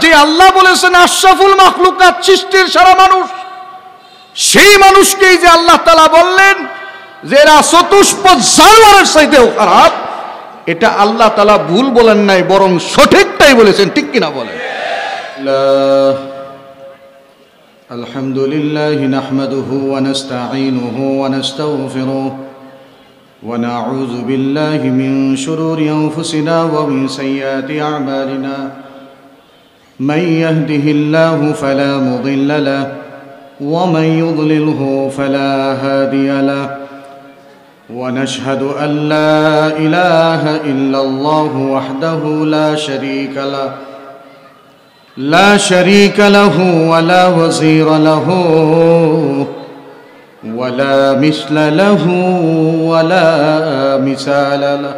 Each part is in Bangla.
যে আল্লাহ বলেছেন আশরাফুল মাখলুকাত, সৃষ্টির সারা মানুষ, সেই মানুষকেই যে আল্লাহ তাআলা বললেন যে এরা চতুষ্পদ জানোয়ারের চাইতেও খারাপ, এটা আল্লাহ তাআলা ভুল বলেন নাই, বরং সঠিকটাই বলেছেন। ঠিক কিনা বলেন? আলহামদুলিল্লাহি নাহমাদুহু ওয়া নাস্তাঈনুহু ওয়া নাস্তাগফিরুহু ওয়া নাউযু বিল্লাহি মিন শুরুরি আনফুসিনা ওয়া মিন সাইয়্যাতি আ'মালিনা মান ইয়াহদিহিল্লাহু ফালা মুদিল্লা লাহু ওয়া মান ইউদ্লিলহু ফালা হাদিয়া লাহু ওয়া নাশহাদু আন লা ইলাহা ইল্লাল্লাহু ওয়াহদাহু لا شريك له ولا وزير له ولا مثل له ولا مثال له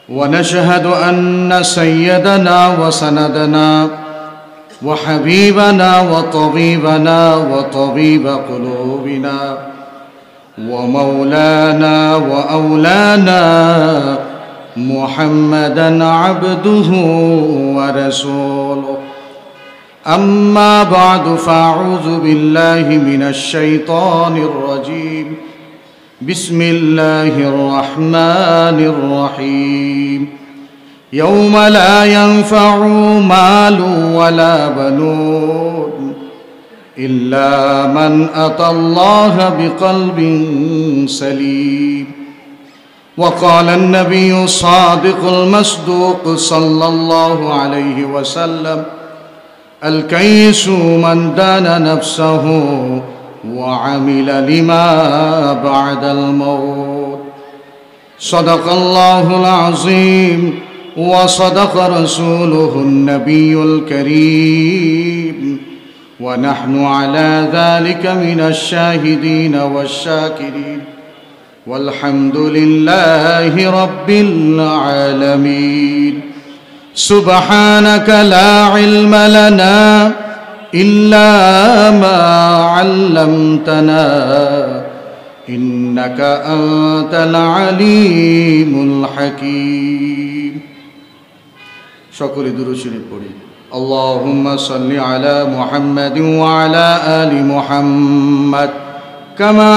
ونشهد أن سيدنا وسندنا وحبيبنا وطبيبنا وطبيب قلوبنا ومولانا وأولانا محمدًا عبده ورسوله أما بعد فأعوذ بالله من الشيطان الرجيم بسم الله الرحمن الرحيم يوم لا ينفع مال ولا بنون إلا من أتى الله بقلب سليم وقال النبي الصادق المصدوق صلى الله عليه وسلم الكيس من دان نفسه وعمل لما بعد الموت صدق الله العظيم وصدق رسوله النبي الكريم ونحن على ذلك من الشاهدين والشاكرين والحمد لله رب العالمين سبحانك لا علم لنا إلا ما علمتنا إنك أنت العليم الحكيم সকলে দুরূদ শরীফ পড়ি اللهم صل على محمد وعلى آل محمد كما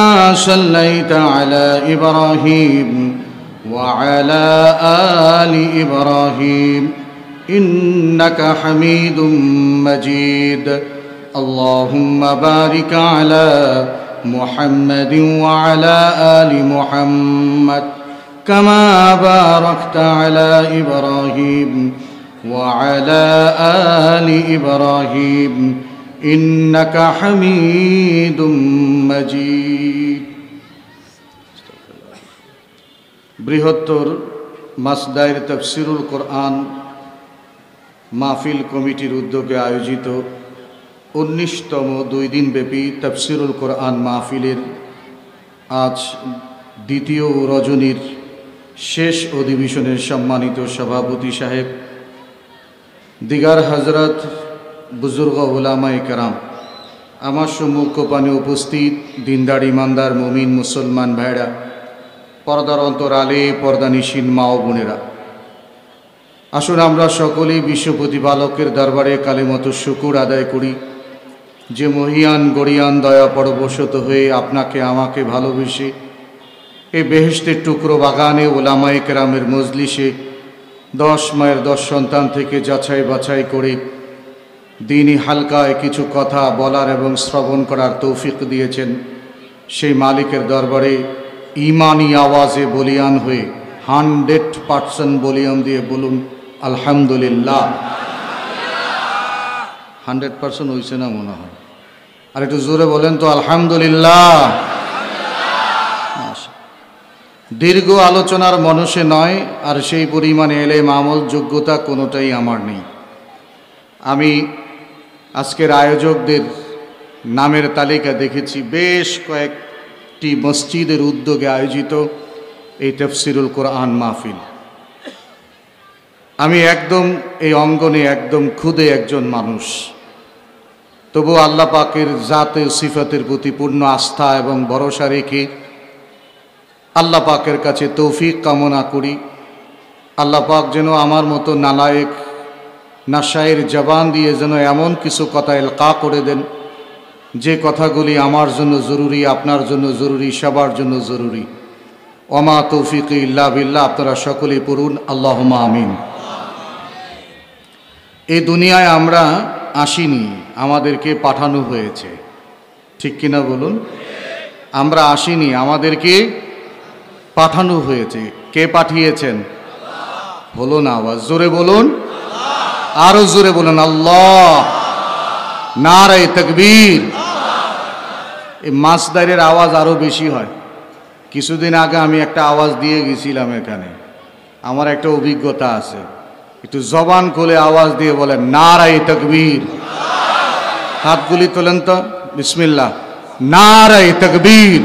صليت على إبراهيم وعلى آل إبراهيم إنك حميد مجيد اللهم بارك على محمد وعلى آل محمد كما باركت على إبراهيم وعلى آل إبراهيم إنك حميد مجيد বৃহত্তর মাসদায়ের তাফসীরুল কোরআন মাহফিল কমিটির উদ্যোগে আয়োজিত ১৯তম ২ দিনব্যাপী তাফসীরুল কোরআন মাহফিলের আজ দ্বিতীয় রজনীর শেষ অধিবেশনের সম্মানিত সভাপতি সাহেব, দিগার হজরত, বুজুর্গ উলামায়ে কেরাম, আমার সম্মুখপানে উপস্থিত দিনদার ইমানদার মুমিন মুসলমান ভাইরা, পর্দার অন্তরালে পর্দানিশীন মা ও বোনেরা, আসুন আমরা সকলেই বিশ্ব প্রতিপালকের দরবারে কালিমত শুকুর আদায় করি, যে মহিয়ান গরিয়ান দয়া পরবশত হয়ে আপনাকে আমাকে ভালোবেসে এই বেহেশতের টুকরো বাগানে ওলামায়ে কেরামের মজলিসে 10 মায়ের 10 সন্তান থেকে যাচাই বাছাই করে দিনই হালকায় কিছু কথা বলার এবং শ্রবণ করার তৌফিক দিয়েছেন, সেই মালিকের দরবারে ইমানি আওয়াজে বলিয়ান হয়ে 100% বলিয়ান দিয়ে বলুন আলহামদুলিল্লাহ। 100% হয়েছে না মনে হয়? আর একটু জোরে বলেন তো আলহামদুলিল্লাহ। দীর্ঘ আলোচনার মানুষে নয়, আর সেই পরিমাণে এলেম আমল যোগ্যতা কোনোটাই আমার নেই। আমি আজকের আয়োজকদের নামের তালিকা দেখেছি, বেশ কয়েকটি মসজিদের উদ্যোগে আয়োজিত এই তাফসীরুল কোরআন মাহফিল। আমি একদম এই অঙ্গনে একদম খুদে একজন মানুষ, তবু আল্লাহ পাকের জাতে সিফাতের প্রতি পূর্ণ আস্থা এবং ভরসা রেখে আল্লাহ পাকের কাছে তৌফিক কামনা করি। আল্লাহ পাক যেন আমার মতো নালায়েক না শায়ের জবান দিয়ে যেন এমন কিছু কথা এলকা করে দেন যে কথাগুলি আমার জন্য জরুরি, আপনার জন্য জরুরি, সবার জন্য জরুরি। ওমা তৌফিক ইল্লা বিল্লাহ। আপনারা সকলেই পড়ুন আল্লাহুম্মা আমিন। এই দুনিয়ায় আমরা আসিনি, আমাদেরকে পাঠানো হয়েছে, ঠিক কিনা বলুন? আমরা আসিনি, আমাদেরকে পাঠানো হয়েছে। কে পাঠিয়েছেন? হলো না আওয়াজ, জোরে বলুন, আরো জোরে বলুন আল্লাহ। নারে তাকবীর। এই মাসদারের আওয়াজ আরো বেশি হয়। কিছুদিন আগে আমি একটা আওয়াজ দিয়ে গেছিলাম এখানে, আমার একটা অভিজ্ঞতা আছে। একটু জবান খুলে আওয়াজ দিয়ে বলেন নারে তাকবীর। হাতগুলি তোলেন তো, বিসমিল্লাহ। নারে তাকবীর,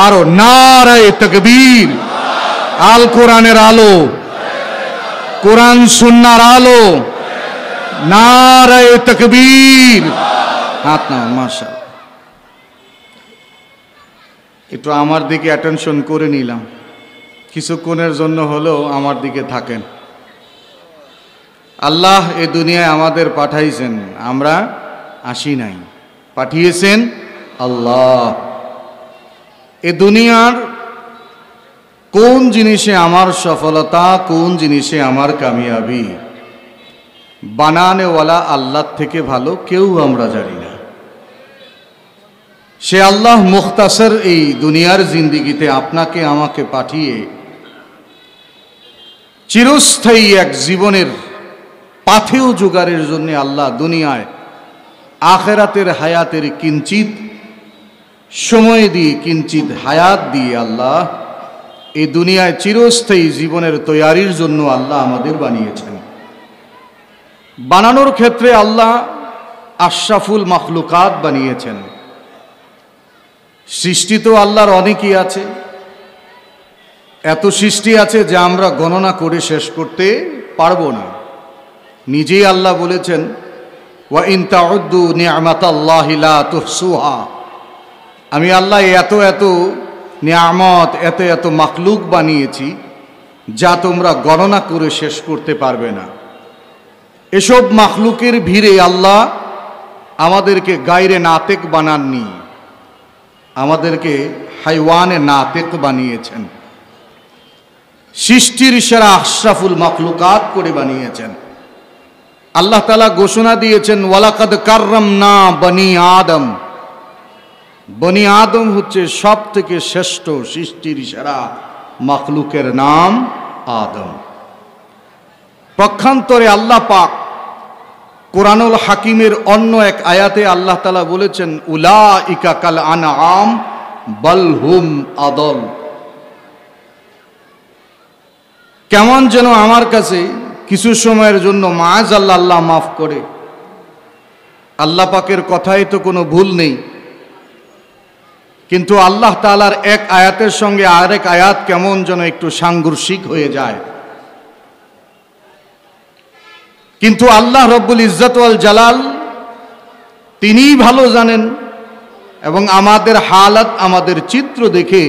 আরো নারে তাকবীর। আল কোরআনের আলো, কোরআন সুন্নাহর আলো, নারে তাকবীর। হাত নামান, মাশাআল্লাহ। একটু আমার দিকে অ্যাটেনশন করে নিলাম, কিছুক্ষণের জন্য হলেও আমার দিকে থাকেন। আল্লাহ এই দুনিয়ায় আমাদের পাঠাইছেন, আমরা আসি নাই, পাঠিয়েছেন আল্লাহ। এ দুনিয়ার কোন জিনিসে আমার সফলতা, কোন জিনিসে আমার কামিয়াবি, বানানেওয়ালা আল্লাহ থেকে ভালো কেউ আমরা জানি না। সে আল্লাহ মুখতাসর এই দুনিয়ার জিন্দিগিতে আপনাকে আমাকে পাঠিয়ে চিরস্থায়ী এক জীবনের পাথেয় জোগাড়ের জন্য আল্লাহ দুনিয়ায় আখেরাতের হায়াতের কিঞ্চিত সময় দিয়ে, কিঞ্চিত হায়াত দিয়ে আল্লাহ এই দুনিয়ায় চিরস্থায়ী জীবনের তৈয়ারির জন্য আল্লাহ আমাদের বানিয়েছেন। বানানোর ক্ষেত্রে আল্লাহ আশরাফুল মাখলুকাত বানিয়েছেন। সৃষ্টি তো আল্লাহর অনেকই আছে, এত সৃষ্টি আছে যে আমরা গণনা করে শেষ করতে পারবো না। নিজেই আল্লাহ বলেছেন ওয়া ইন তাউদ্দু নি'মাতাল্লাহি লা তুহসুহা। আমি আল্লাহ এত এত নিয়ামত, এত এত মাখলুক বানিয়েছি যা তোমরা গণনা করে শেষ করতে পারবে না। এসব মাখলুকের ভিড়ে আল্লাহ আমাদেরকে গায়রে নাতেক বানাননি, আমাদেরকে হাইওয়ানে নাতেক বানিয়েছেন। সৃষ্টির সেরা আশরাফুল মাখলুকাত করে বানিয়েছেন। আল্লাহ তাআলা ঘোষণা দিয়েছেন ওয়ালাকাদ কাররামনা বনি আদম। বনি আদম হচ্ছে সব থেকে শ্রেষ্ঠ সৃষ্টির সেরা মাখলুকের নাম আদম। পক্ষান্তরে আল্লাহ পাক কোরআনুল হাকিমের অন্য এক আয়াতে আল্লাহ তাআলা বলেছেন উলাইকা কাল আনআম বাল হুম আদল। কেমন যেন আমার কাছে কিছু সময়ের জন্য মাআযাল্লাহ, আল্লাহ মাফ করে, আল্লাহ পাকের কথাই তো কোনো ভুল নেই, কিন্তু আল্লাহ তাআলার এক আয়াতের সঙ্গে আরেক আয়াত কেমন যেন একটু সাংঘর্ষিক হয়ে যায়। কিন্তু আল্লাহ রব্বুল ইজ্জত ওয়াল জালাল তিনিই ভালো জানেন, এবং আমাদের হালাত, আমাদের চিত্র দেখে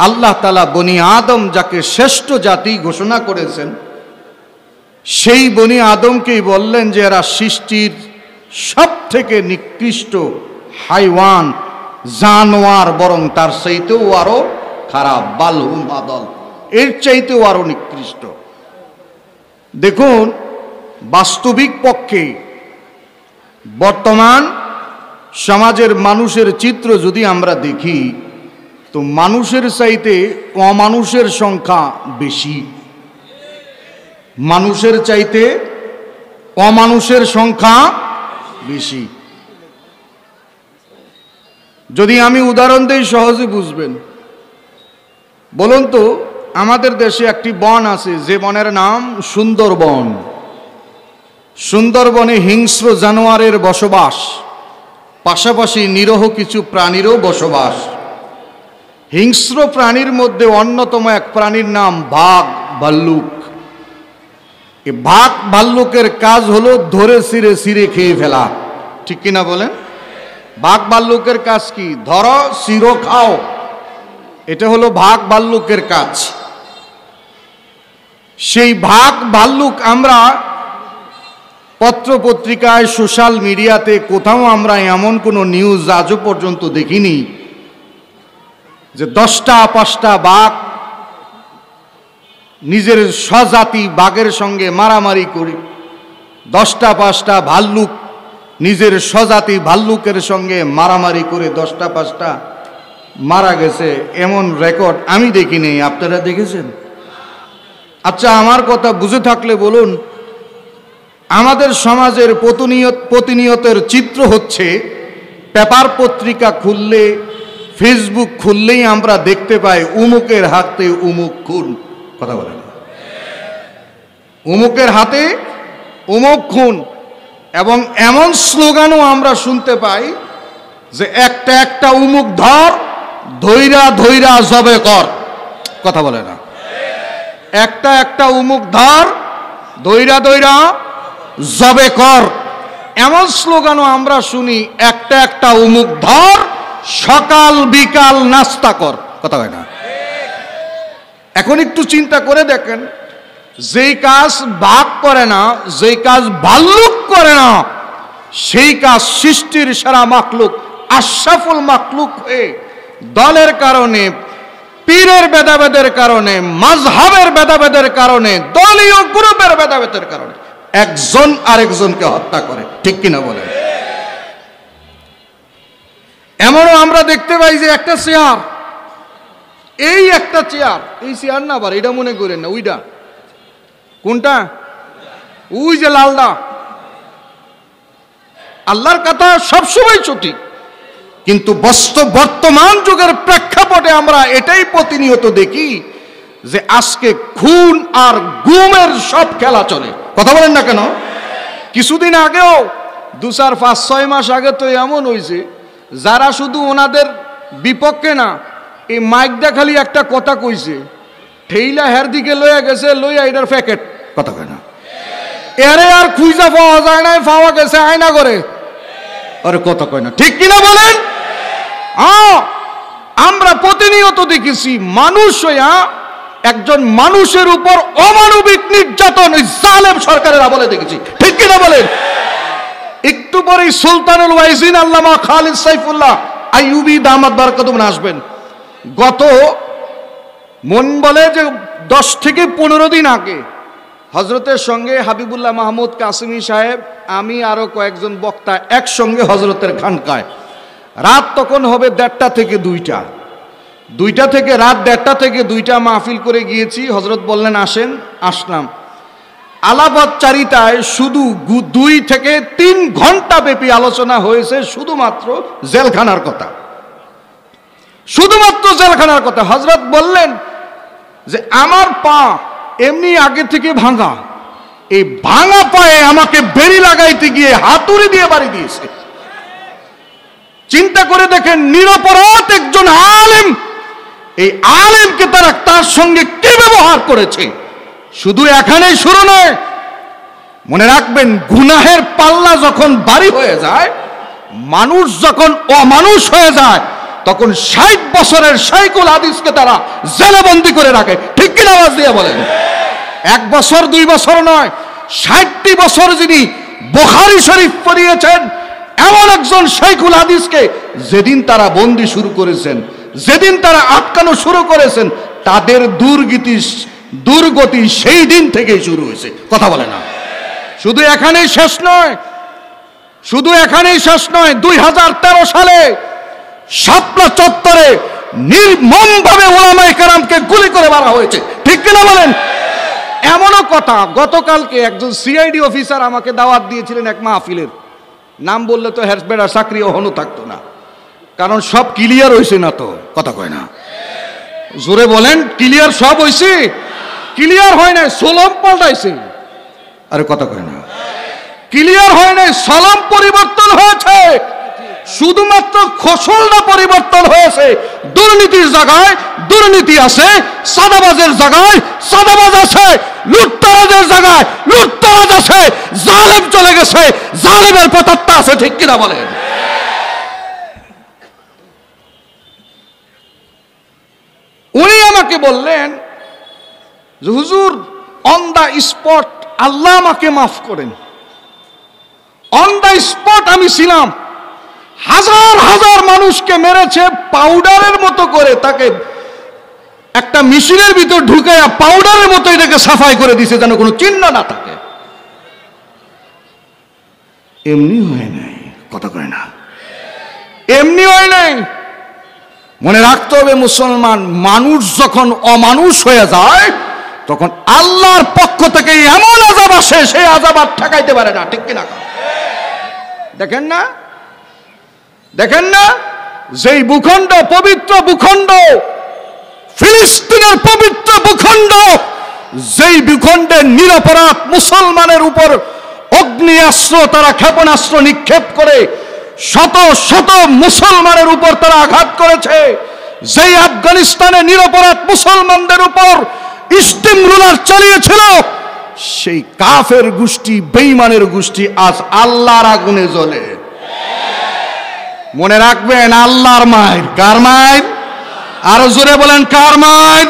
আল্লাহ তাআলা বনি আদম যাকে শ্রেষ্ঠ জাতি ঘোষণা করেছেন, সেই বনি আদমকেই বললেন যে এরা সৃষ্টির সব থেকে নিকৃষ্ট হাইওয়ান, জানোয়ার, বরং তার চাইতেও আরো খারাপ, বালহুম আদল, এর চাইতেও আরো নিকৃষ্ট। দেখুন, বাস্তবিক পক্ষে বর্তমান সমাজের মানুষের চিত্র যদি আমরা দেখি, তো মানুষের চাইতে অমানুষের সংখ্যা বেশি। মানুষের চাইতে অমানুষের সংখ্যা বেশি। যদি আমি উদাহরণ দেই সহজে বুঝবেন। বলুন তো, আমাদের দেশে একটি বন আছে যে বনের নাম সুন্দরবন। সুন্দরবনে হিংস্র জানোয়ারের বসবাস, পাশাপাশি নিরহ কিছু প্রাণীরও বসবাস। হিংস্র প্রাণীর মধ্যে অন্যতম এক প্রাণীর নাম বাঘ, ভাল্লুক। এই বাঘ ভাল্লুকের কাজ হলো ধরে ছিঁড়ে ছিঁড়ে খেয়ে ফেলা, ঠিক কিনা বলেন? বাঘ ভাল্লুকের কাজ কি? ধরো, ছিঁড়ো, খাও। এটা হলো বাঘ ভাল্লুকের কাজ। সেই বাঘ ভাল্লুক আমরা পত্রপত্রিকায় সোশ্যাল মিডিয়াতে কোথাও আমরা এমন কোনো নিউজ আজও পর্যন্ত দেখিনি যে 10টা 5টা বাঘ নিজের স্বজাতি বাঘের সঙ্গে মারামারি করে, 10টা 5টা ভাল্লুক নিজের স্বজাতি ভাল্লুকের সঙ্গে মারামারি করে 10টা 5টা মারা গেছে, এমন রেকর্ড আমি দেখিনি। আপনারা দেখেছেন? আচ্ছা, আমার কথা বুঝে থাকলে বলুন, আমাদের সমাজের প্রতিনিয়তের চিত্র হচ্ছে, পেপার পত্রিকা খুললে, ফেসবুক খুললেই আমরা দেখতে পাই উমুকের হাতে উমুক খুন। কথা বলেন, উমুকের হাতে উমুক খুন। এবং এমন স্লোগানও আমরা শুনতে পাই যে একটা একটা উমুক ধর, ধৈরা ধৈরা জবে কর। কথা বলে না? একটা একটা উমুক ধর, ধৈরা ধৈরা জবে কর, এমন স্লোগানও আমরা শুনি। একটা একটা উমুক ধর, সকাল বিকাল নাস্তা কর। কথা হয় না? এখন একটু চিন্তা করে দেখেন, যেই কাজ বাঘ করে না, যেই কাজ ভাল্লুক করে না, সেই কাজ সৃষ্টির সেরা মাখলুক আশরাফুল মাখলুক হয়ে দলের কারণে, পীরের ভেদাভেদের কারণে, মাযহাবের ভেদাভেদের কারণে, দলীয় গ্রুপের ভেদাভেদের কারণে একজন আরেকজনকে হত্যা করে। ঠিক কিনা বলেন? এমনও আমরা দেখতে পাই যে একটা চেয়ার, এই একটা চেয়ার, এই চেয়ার না, আবার এটা মনে করেন না, ওইটা কোনটা? ওই যে লালদা। আল্লাহর কথা সবসময় সঠিক, কিন্তু বর্তমান যুগের প্রেক্ষাপটে আমরা এটাই প্রতিনিয়ত দেখি যে আজকে খুন আর গুমের সব খেলা চলে। কথা বলেন না কেন? কিছুদিন আগেও 2, 4, 5, 6 মাস আগে তো এমন হয়েছে, যারা শুধু ওনাদের বিপক্ষে না, এই মাইকটা খালি একটা কথা কইছে, ঠেইলা হের দিকে লইয়া গেছে, লইয়া এটার প্যাকেট। কথা কয় না? এরে আর খুঁজা পাওয়া যায় নাই, পাওয়া গেছে আয়না করে। আরে কথা কয় না? ঠিক কিনা বলেন? আমরা প্রতিনিয়ত দেখেছি মানুষ হইয়া একজন মানুষের উপর অমানবিক নির্যাতন জালেম সরকারের আমলে দেখেছি। ঠিক কিনা বলেন? একটু পরেই সুলতানুল ওয়াইজিন আল্লামা খালিদ সাইফুল্লাহ আইয়ুবী দামাত বারাকাতুহু আসবেন। গত মন বলে যে 10 থেকে 15 দিন আগে হজরতের সঙ্গে হাবিবুল্লাহ মাহমুদ কাসিমি সাহেব, আমি আরো কয়েকজন বক্তা একসঙ্গে হজরতের খানকায়, রাত তখন হবে 1:30 থেকে 2টা, 2টা থেকে রাত 1:30 থেকে 2টা মাহফিল করে গিয়েছি। হজরত বললেন আসেন, আসলাম। আলাপচারিতায় শুধু 2 থেকে 3 ঘন্টা ব্যাপী আলোচনা হয়েছে শুধুমাত্র জেলখানার কথা, শুধুমাত্র জেলখানার কথা। হজরত বললেন যে আমার পা এমনি আগে থেকে ভাঙা, এই ভাঙা পায়ে আমাকে বেড়ি লাগাইতে গিয়ে হাতুড়ি দিয়ে বাড়ি দিয়েছে। চিন্তা করে দেখেন, নিরপরাধ একজন আলেম, এই আলেমকে তারা তার সঙ্গে কি ব্যবহার করেছে। শুধু এখানেই শুরু নয়, মনে রাখবেন, গুনাহের পাল্লা যখন ভারী হয়ে যায়, মানুষ যখন অমানুষ হয়ে যায়, তখন 60 বছরের শাইখুল হাদিসকে তারা জেলে বন্দী করে রাখে। ঠিক কিনা আওয়াজ দিয়ে বলেন? 1 বছর 2 বছর নয়, 60টি বছর যিনি বুখারী শরীফ পড়িয়েছেন, এমন একজন শাইখুল হাদিসকে যেদিন তারা বন্দী শুরু করেছেন, যেদিন তারা আটকানো শুরু করেছেন, তাদের দুর্গতি সেই দিন থেকেই শুরু হয়েছে। কথা বলে না? শুধু এখানেই শেষ নয়, শুধু এখানেই শেষ নয়, 2013 সালে শাপলা চত্বরে নির্মমভাবে উলামায়ে কেরামকে গুলি করে মারা হয়েছে। ঠিক কিনা বলেন? এমনও কথা, গতকালকে একজন সিআইডি অফিসার আমাকে দাওয়াত দিয়েছিলেন এক মাহফিলের, নাম বললে তো হেসবেড়া চাকরি ওহনো থাকতো না, কারণ সব ক্লিয়ার হয়েছে না তো। কথা কয় না? জোরে বলেন, ক্লিয়ার সব হয়েছে? ক্লিয়ার হয় নাই, সোলম পাল্টাইছে। আরে কথা কয় না? ক্লিয়ার হয় নাই, সালাম পরিবর্তন হয়েছে, শুধুমাত্র খোসলটা পরিবর্তন হয়েছে। দুর্নীতির জায়গায় দুর্নীতি আছে, সাদাবাজের জায়গায় সাদাবাজ আছে, লুটতরাজের জায়গায় লুটতরাজ আছে, জালেম চলে গেছে, জালেমের প্রেতাত্মা আছে। ঠিক কিনা বলেন? উনি আমাকে বললেন যে হুজুর, অন দা স্পট আল্লাহ আমাকে মাফ করেন, অন দ্য স্পট আমি ছিলাম। হাজার হাজার মানুষকে মেরেছে পাউডারের মতো করে, তাকে একটা মেশিনের ভিতর ঢুকাইয়া পাউডারের মতো এটাকে সাফাই করে দিছে যেন কোনো চিহ্ন না থাকে। এমনি হয় নাই, কথা কয় না, এমনি হয় নাই। মনে রাখতে হবে মুসলমান, মানুষ যখন অমানুষ হয়ে যায় তখন আল্লাহর পক্ষ থেকে এমন আযাব আসে, সেই আযাব আর ঠেকাইতে পারে না, ঠিক কিনা? দেখেন না, দেখেন না, যেই ভূখণ্ড, পবিত্র ভূখণ্ড, ফিলিস্তিনের পবিত্র ভূখণ্ড, যেই ভূখণ্ডে নিরপরাধ মুসলমানের উপর অগ্নিয়াস্ত্র, তারা ক্ষেপণাস্ত্র নিক্ষেপ করে শত শত মুসলমানের উপর তারা আঘাত করেছে, যেই আফগানিস্তানে নিরপরাধ মুসলমানদের উপর স্টিম রুলার চালিয়েছিল, সেই কাফের গোষ্ঠী, বেঈমানের গোষ্ঠী আজ আল্লাহর আগুনে জ্বলে। মনে রাখবেন, আল্লাহর মায়ের। কার মায়ের? আরো জোরে বলেন, কার মায়ের?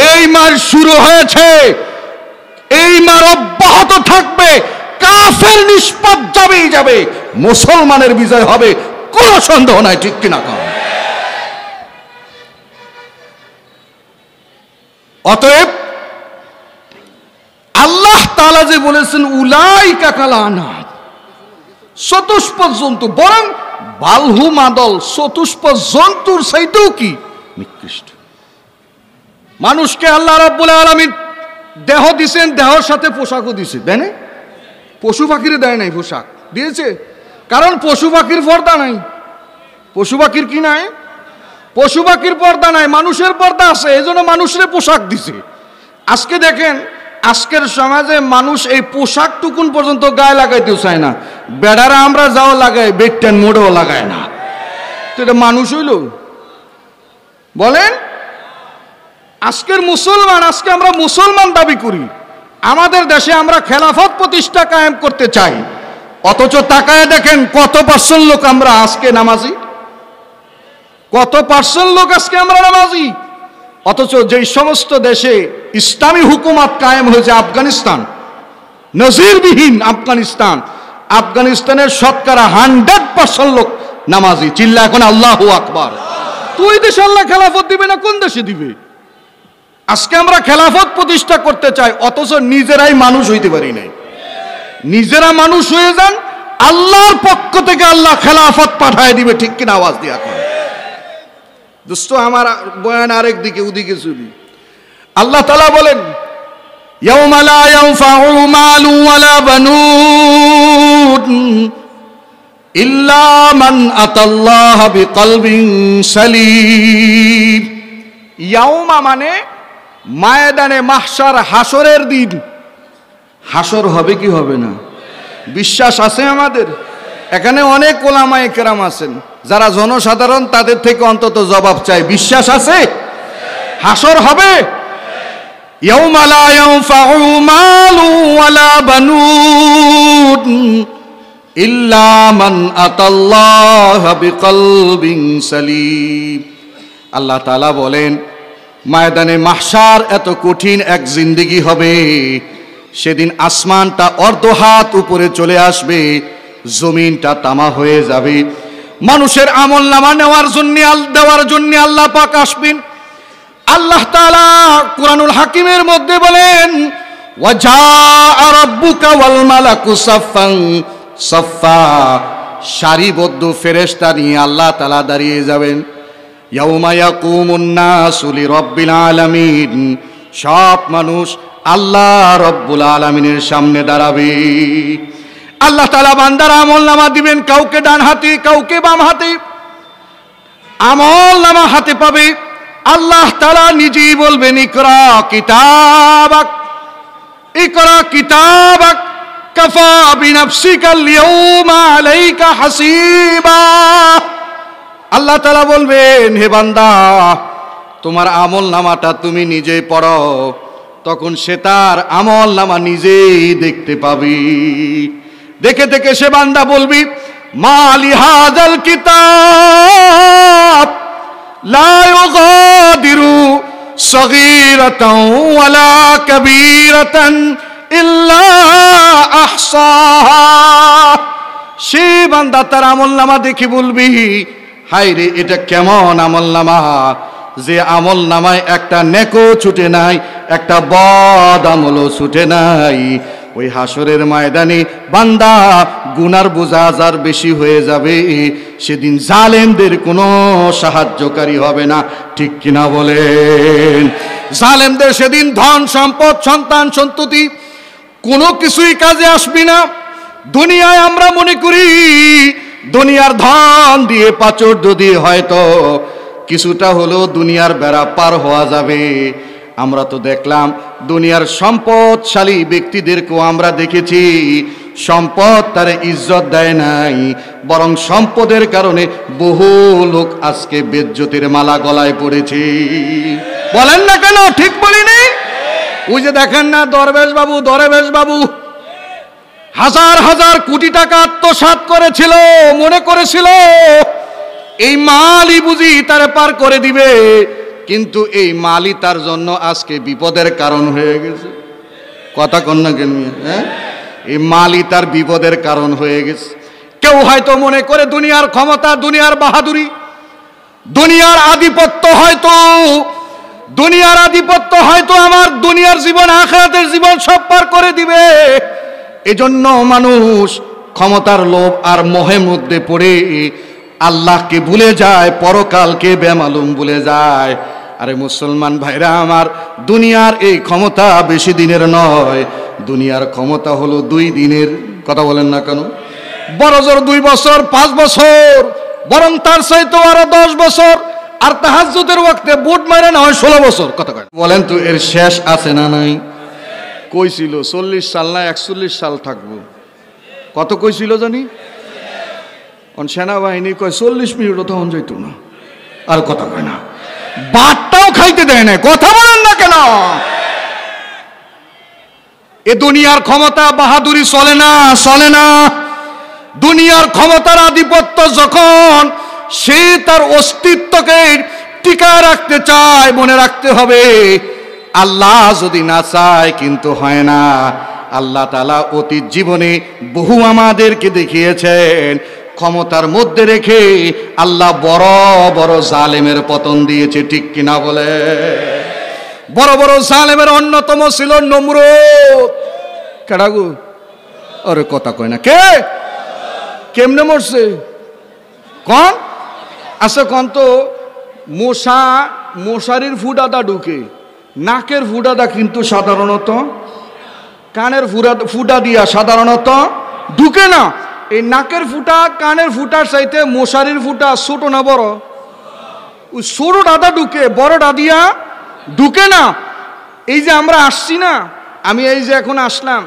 এই মার শুরু হয়েছে, এই মার অব্যাহত থাকবে। কাফের নিষ্পাত যাবেই যাবে, মুসলমানের বিজয় হবে, কোনো সন্দেহ নাই, ঠিক কিনা? অতএব আল্লাহ তাআলা যে বলেছেন উলাইকা কাল আনাম, চতুষ্পদ জন্তু, বরং বালহু মাদল চতুষ্পদ জন্তুর চাইতেও কি নিকৃষ্ট। মানুষকে আল্লাহ রাব্বুল আলামিন দেহ দিছেন, দেহের সাথে পোশাকও দিছে, দেয় না? পশু পাখিরে দেয় নাই পোশাক, দিয়েছে। কারণ পশু পাখির পর্দা নাই। পশু পাখির কি নাই? পশু পাখির পর্দা নাই, মানুষের পর্দা আছে, এই জন্য মানুষের পোশাক দিছে। আজকে দেখেন, আজকের সমাজে মানুষ এই পোশাক টুকুন পর্যন্ত গায়ে লাগাইতেও চায় না। বেড়ারা আমরা যাও লাগাই, বেটটেন মোড়েও লাগায় না। তো এটা মানুষ হইল? বলেন, আজকের মুসলমান, আজকে আমরা মুসলমান দাবি করি, আমাদের দেশে আমরা খেলাফত প্রতিষ্ঠা কায়েম করতে চাই, অথচ তাকায় দেখেন কত পার্সেন্ট লোক আমরা আজকে নামাজি, কত পার্সেন্ট লোক আজকে আমরা নামাজি। অথচ যেই সমস্ত দেশে ইসলামী হুকুমত কায়েম হয়েছে, আফগানিস্তান, নজিরবিহীন আফগানিস্তান, আফগানিস্তানের শতকরা 100% লোক নামাজি। চিল্লা এখন আল্লাহু আকবার। তুই দেশে আল্লাহ খেলাফত দিবে না, কোন দেশে দিবে? আজকে আমরা খেলাফত প্রতিষ্ঠা করতে চাই, অথচ নিজেরাই মানুষ হইতে পারি নাই। নিজেরা মানুষ হয়ে যান, আল্লাহর পক্ষ থেকে আল্লাহ খেলাফত পাঠায় দিবে, ঠিক কিনা? আওয়াজ দিয়া কর। দোস্ত, আমার বয়ান আরেক দিকে, ওদিকে চলি। আল্লাহ তাআলা বলেন, ইয়াউমা লা ইয়ানফাউ মালু ওয়ালা বানুন ইল্লা মান আতাল্লাহা বিকলবিন সালিম। ইয়াউমা মানে ময়দানে মাহশার, হাসরের দিন। হাসর হবে কি হবে না বিশ্বাস আছে আমাদের? এখানে অনেক ওলামায়ে কেরাম আছেন যারা জনসাধারণ, তাদের থেকে অন্তত জবাব চাই, বিশ্বাস আছে হাসর হবে? ইয়াউমা লা ইয়ানফাউ মালু ওয়ালা বানুন ইল্লা মান আতাল্লাহা বিকলবিন সালিম। আল্লাহ তাআলা বলেন, ময়দানে মাহশার এত কঠিন এক জিন্দেগি হবে, সেদিন আসমানটা অর্ধ হাত উপরে চলে আসবে, জমিনটা তামা হয়ে যাবে। মানুষের আমল নামা নেওয়ার জন্য, দেওয়ার জন্য আল্লাহ পাক আসবেন। আল্লাহ তাআলা কুরআনুল হাকিমের মধ্যে বলেন, ওয়াজা রাব্বুকা ওয়াল মালাকু সাফফান সাফফা, সারিবদ্ধ ফেরেশতা নিয়ে আল্লাহ তাআলা দাঁড়িয়ে যাবেন। ইয়াউমা ইয়াকুমুন নাসু লিরাব্বিল আলামিন, সব মানুষ আল্লাহ রব্বুল আলামিনের সামনে দাঁড়াবে। আল্লাহ তাআলা বান্দার আমল নামা দিবেন, কাউকে ডান হাতে, কাউকে বাম হাতে। আমল নামা হাতে পাবে, আল্লাহ তাআলা নিজেই বলবেন, ইকরা কিতাবাক, ইকরা কিতাবাক কাফা বিনাফসিকাল ইয়াউমা আলাইকা হাসিবা। আল্লাহ তাআলা বলবেন, হে বান্দা, তোমার আমল নামাটা তুমি নিজেই পড়ো, তখন সে তার আমল নামা নিজেই দেখতে পাবি। দেখে দেখে সে বান্দা বলবি, মালি হাযাল কিতাব লা ইউগাদিরু সগীরাতান ওয়ালা কাবীরাতান ইল্লা আহসাহা। সে বান্দা তার আমলনামা দেখে বলবি, হায় রে এটা কেমন আমলনামা, যে আমলনামায় একটা নেকও ছুটে নাই, একটা বদ আমলও ছুটে নাই। ওই হাসরের ময়দানে বান্দা গুনার বোঝা যার বেশি হয়ে যাবে, সেদিন জালেমদের কোনো সাহায্যকারী হবে না। ঠিক কিনা বলেন? জালেমদের সেদিন ধন সম্পদ সন্তান সন্ততি কোনো কিছুই কাজে আসবে না। দুনিয়ায় আমরা মনে করি দুনিয়ার ধন দিয়ে প্রাচুর্য দিয়ে হয়তো কিছুটা হলেও দুনিয়ার বেড়া পার হওয়া যাবে। আমরা তো দেখলাম দুনিয়ার সম্পদশালী ব্যক্তিদেরকেও আমরা দেখেছি সম্পদ তার ইজ্জত দেয় নাই, বরং সম্পদের কারণে বহু লোক আজকে বেজ্জতির মালা গলায় পড়েছে। বলেন না কেন? ঠিক বলিনি? ওই যে দেখেন না দরবেশ বাবু হাজার হাজার কোটি টাকা আত্মসাৎ করেছিল, মনে করেছিল এই মালই বুঝি তারে পার করে দিবে, কিন্তু এই মালই তার জন্য আজকে বিপদের কারণ হয়ে গেছে। কথা কন না কেন? হ্যাঁ, এই মালই তার বিপদের কারণ হয়ে গেছে। কেউ হয়তো মনে করে দুনিয়ার ক্ষমতা, দুনিয়ার বাহাদুরি, দুনিয়ার আধিপত্য হয়তো আমার দুনিয়ার জীবন আখিরাতের জীবন সব পার করে দিবে। এজন্য মানুষ ক্ষমতার লোভ আর মোহের মধ্যে পড়ে আল্লাহকে ভুলে যায়, পরকালকে বেমালুম ভুলে যায়। আরে মুসলমান ভাইরা আমার, দুনিয়ার এই ক্ষমতা বেশি দিনের নয়, দুনিয়ার ক্ষমতা হলো 2 দিনের। কথা বলেন না কেন? বড় জোর 2 বছর 5 বছর, বরং তার চাইতে আরো 10 বছর, আর তাহাজ্জুদের ওয়াক্তে বুট মারে না হয় 16 বছর। কথা কয় বলেন তো, এর শেষ আছে না নাই? কইছিল 40 সাল না 41 সাল থাকবো, কত কইছিল জানি? সেনাবাহিনী কয় 40 মিনিটও তখন যাইত না। আর কথা কয় না, ভাতটাও খাইতে দেয় না। কথা বলেন না কেন? এ দুনিয়ার ক্ষমতা বাহাদুরি চলে না। দুনিয়ার ক্ষমতার আধিপত্য যখন সে তার অস্তিত্বকে টিকায় রাখতে চায়, মনে রাখতে হবে আল্লাহ যদি না চায় কিন্তু হয় না। আল্লাহ তাআলা অতীত জীবনে বহু আমাদেরকে দেখিয়েছেন ক্ষমতার মধ্যে রেখে আল্লাহ বড় বড় জালেমের পতন দিয়েছে। ঠিক কিনা বলে? বড় বড় জালেমের অন্যতম ছিল নমরুদ। কেডাগু? আরে কথা কয় না। কেমনে মরছে কন? আচ্ছা কন তো, মশারির ফুটাদা ঢুকে, নাকের ফুটাদা কিন্তু সাধারণত, কানের ফুটা দিয়া সাধারণত ঢুকে না। এই নাকের ফুটা কানের ফুটার চাইতে মশারির ফুটা ছোট না বড়? ওই ছোট দাদা ঢুকে, বড় দাদিয়া ঢুকে না। এই যে আমরা আসছি না, আমি এই যে এখন আসলাম,